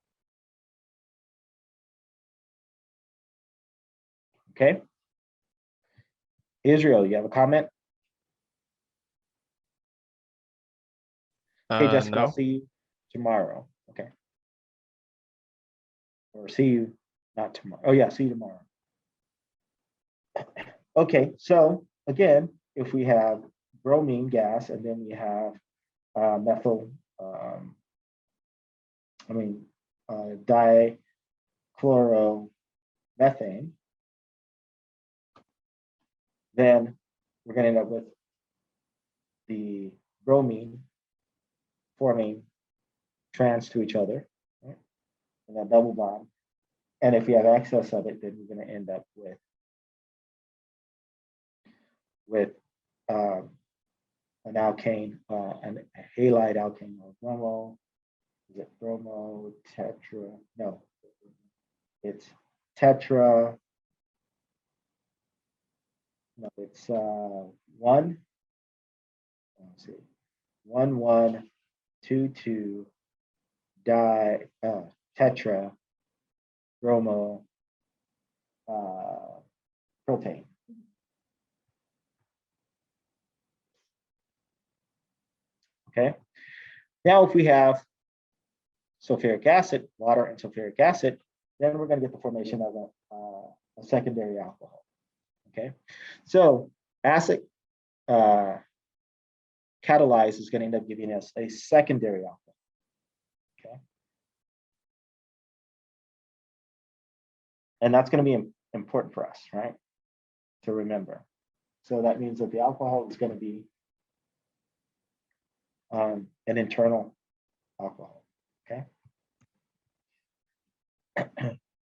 Speaker 1: Okay, Israel, you have a comment? Hey, Jessica, I'll
Speaker 3: No.
Speaker 1: see you tomorrow. Okay. Or see you, not tomorrow. Oh yeah, see you tomorrow. Okay, so again, if we have bromine gas and then we have methyl, dichloromethane, then we're going to end up with the bromine forming trans to each other, right? And that double bond. And if we have excess of it, then we're going to end up with an alkane, a halide alkane or bromo. Is it bromo, tetra? No, it's tetra. No, it's one. Let's see, 1,1,2,2 tetra bromo propane. Okay. Now, if we have sulfuric acid, water and sulfuric acid, then we're going to get the formation of a secondary alcohol. Okay. So acid catalyzed is going to end up giving us a secondary alcohol. Okay. And that's going to be important for us, right? To remember. So that means that the alcohol is going to be an internal alcohol. Okay.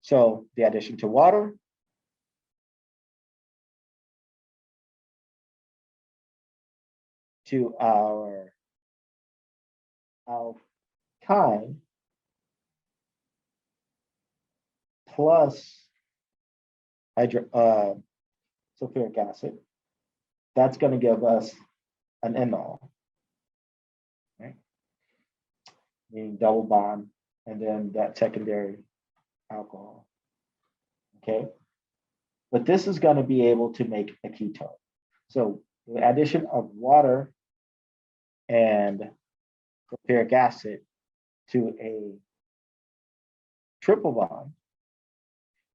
Speaker 1: So the addition to water to our alkyne plus sulfuric acid that's going to give us an enol, right? Meaning double bond, and then that secondary alcohol. Okay, but this is going to be able to make a ketone. So the addition of water and sulfuric acid to a triple bond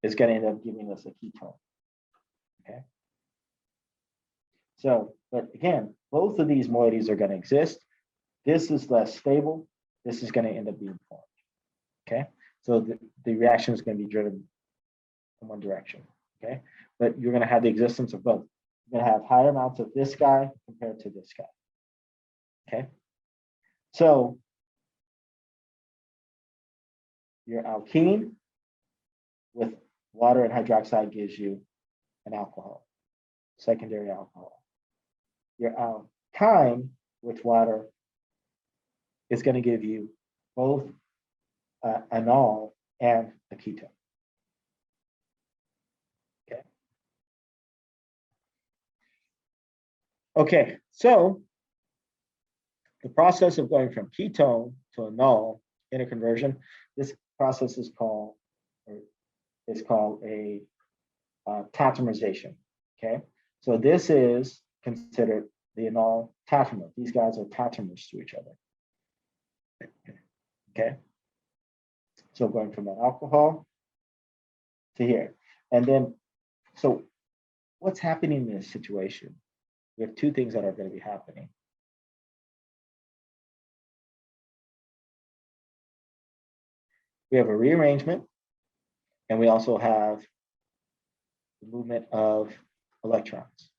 Speaker 1: is going to end up giving us a ketone. Okay. So, but again, both of these moieties are going to exist. This is less stable. This is going to end up being formed. Okay. So the reaction is going to be driven in one direction. Okay. But you're going to have the existence of both. You're going to have higher amounts of this guy compared to this guy. Okay. So your alkene with water and hydroxide gives you an alcohol, secondary alcohol. Your alkyne with water is going to give you both an ol and a ketone. Okay. Okay, so the process of going from ketone to an ol in a conversion, this process is called a tautomerization. Okay, so this is considered the enol tautomer. These guys are tautomers to each other. Okay, so going from that alcohol to here, and then so what's happening in this situation? We have two things that are going to be happening. We have a rearrangement, and we also have the movement of electrons.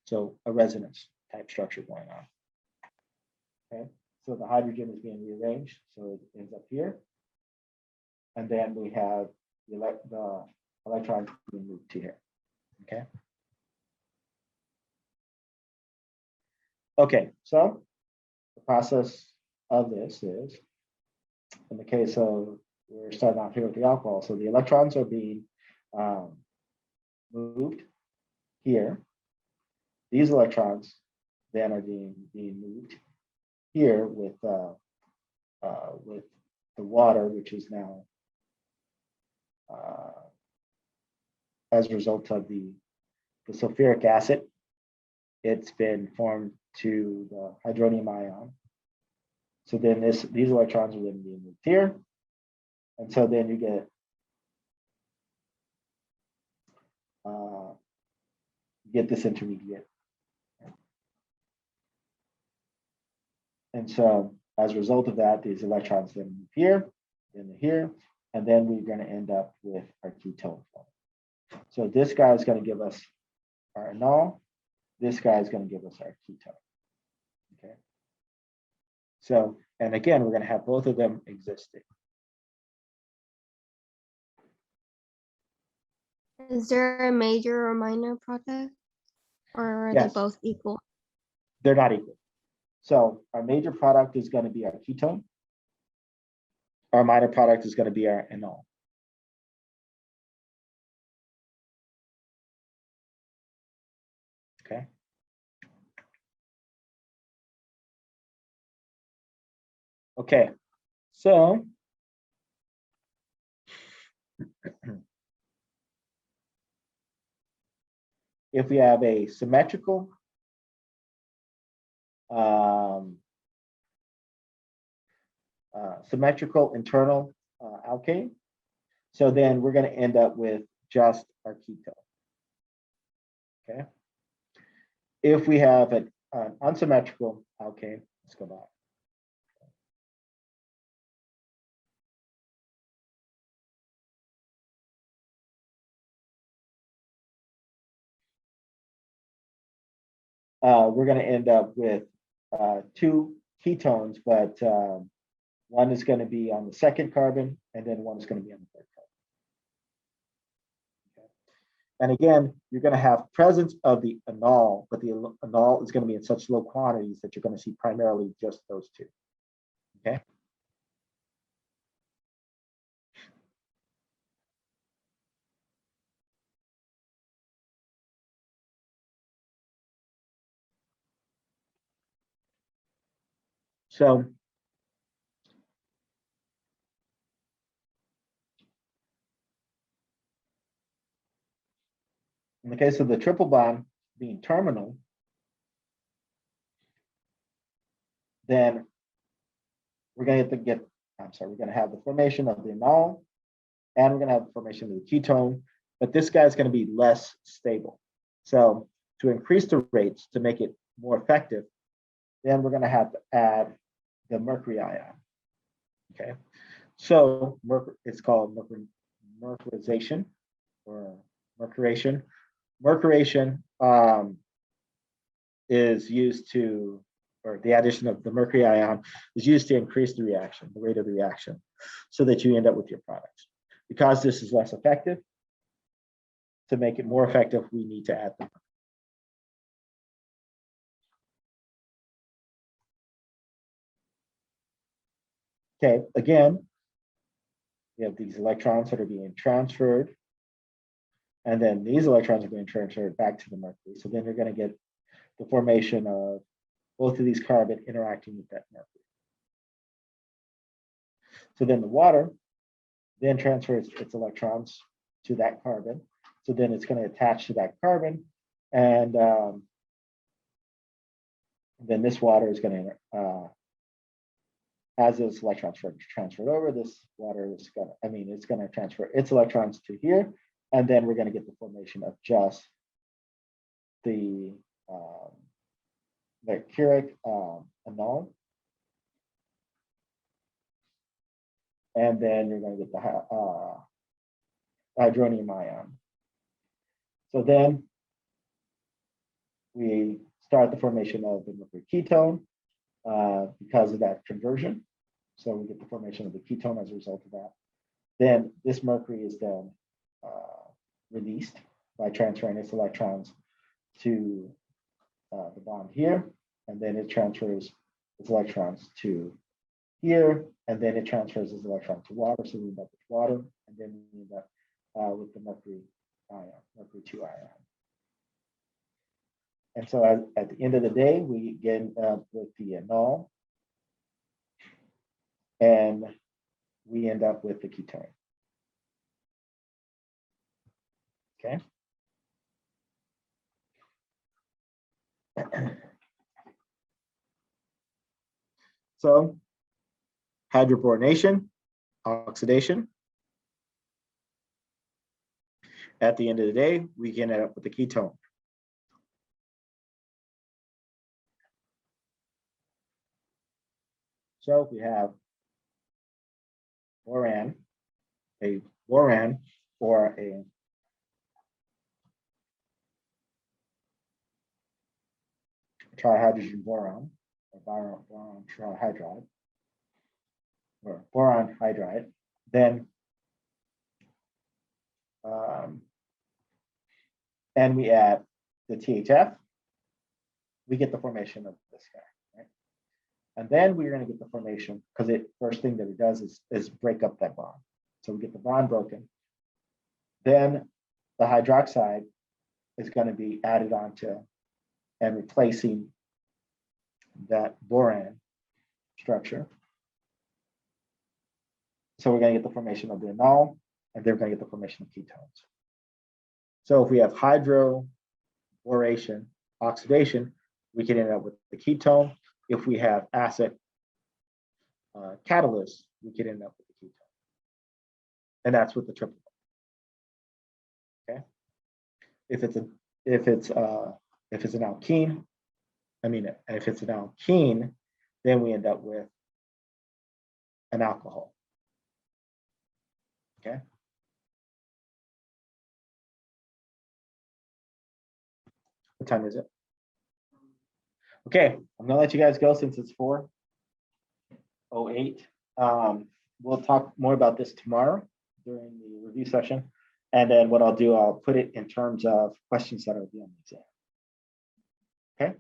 Speaker 1: So a resonance type structure going on. Okay, so the hydrogen is being rearranged, so it ends up here. And then we have the electrons being moved to here. Okay. Okay, so the process of this is, in the case of, we're starting off here with the alcohol, so the electrons are being moved here. These electrons then are being moved here with the water, which is now as a result of the sulfuric acid. It's been formed to the hydronium ion. So then these electrons are then being moved here. And so then you get this intermediate. And so as a result of that, these electrons then move here, then here, and then we're going to end up with our ketone form. So this guy is going to give us our enol. This guy is going to give us our ketone. Okay. So, and again, we're going to have both of them existing.
Speaker 2: Is there a major or minor product? Or are
Speaker 1: Yes.
Speaker 2: they both equal?
Speaker 1: They're not equal. So our major product is going to be our ketone. Our minor product is going to be our enol. Okay. Okay, so if we have a symmetrical internal alkane, so then we're going to end up with just our ketone. Okay. If we have an unsymmetrical alkane, let's go back. We're going to end up with two ketones, but one is going to be on the second carbon, and then one is going to be on the third carbon. Okay. And again, you're going to have presence of the enol, but the enol is going to be in such low quantities that you're going to see primarily just those two. Okay. So in the case of the triple bond being terminal, then we're going to get, we're going to have the formation of the enol, and we're going to have the formation of the ketone, but this guy's going to be less stable. So to increase the rates to make it more effective, then we're going to have to add the mercury ion. Okay, so it's called mercurization or mercuration. Mercuration is used to, or the addition of the mercury ion is used to increase the reaction, the rate of the reaction, so that you end up with your products. Because this is less effective, to make it more effective, we need to add them. Okay, again, we have these electrons that are being transferred, and then these electrons are being transferred back to the mercury. So then you're going to get the formation of both of these carbon interacting with that mercury. So then the water then transfers its electrons to that carbon. So then it's going to attach to that carbon, and then this water is going to, as those electrons are transferred over, this water is going to, it's going to transfer its electrons to here, and then we're going to get the formation of just the mercuric enol. And then you're going to get the hydronium ion. So then we start the formation of the mercury ketone because of that conversion. So we get the formation of the ketone as a result of that. Then this mercury is then released by transferring its electrons to the bond here, and then it transfers its electrons to here, and then it transfers its electron to water, so we end up with water, and then we end up with the mercury ion, mercury 2 ion. And so at the end of the day, we get with the enol, and we end up with the ketone. Okay. So hydroboronation, oxidation. At the end of the day, we can end up with the ketone. So if we have boron, a boron or a trihydrogen boron, or boron trihydride, or boron hydride, then and we add the THF, we get the formation of this guy, right? And then we're going to get the formation, because it first thing that it does is break up that bond. So we get the bond broken. Then the hydroxide is going to be added onto and replacing that boron structure. So we're going to get the formation of the enol, and they're going to get the formation of ketones. So if we have hydroboration, oxidation, we can end up with the ketone. If we have acid catalyst, we can end up with the ketone. And that's with the triple. Okay. If it's an alkene, if it's an alkene, then we end up with an alcohol. Okay. What time is it? Okay, I'm gonna let you guys go since it's 4:08. We'll talk more about this tomorrow during the review session. And then what I'll do, I'll put it in terms of questions that are on the exam. Okay.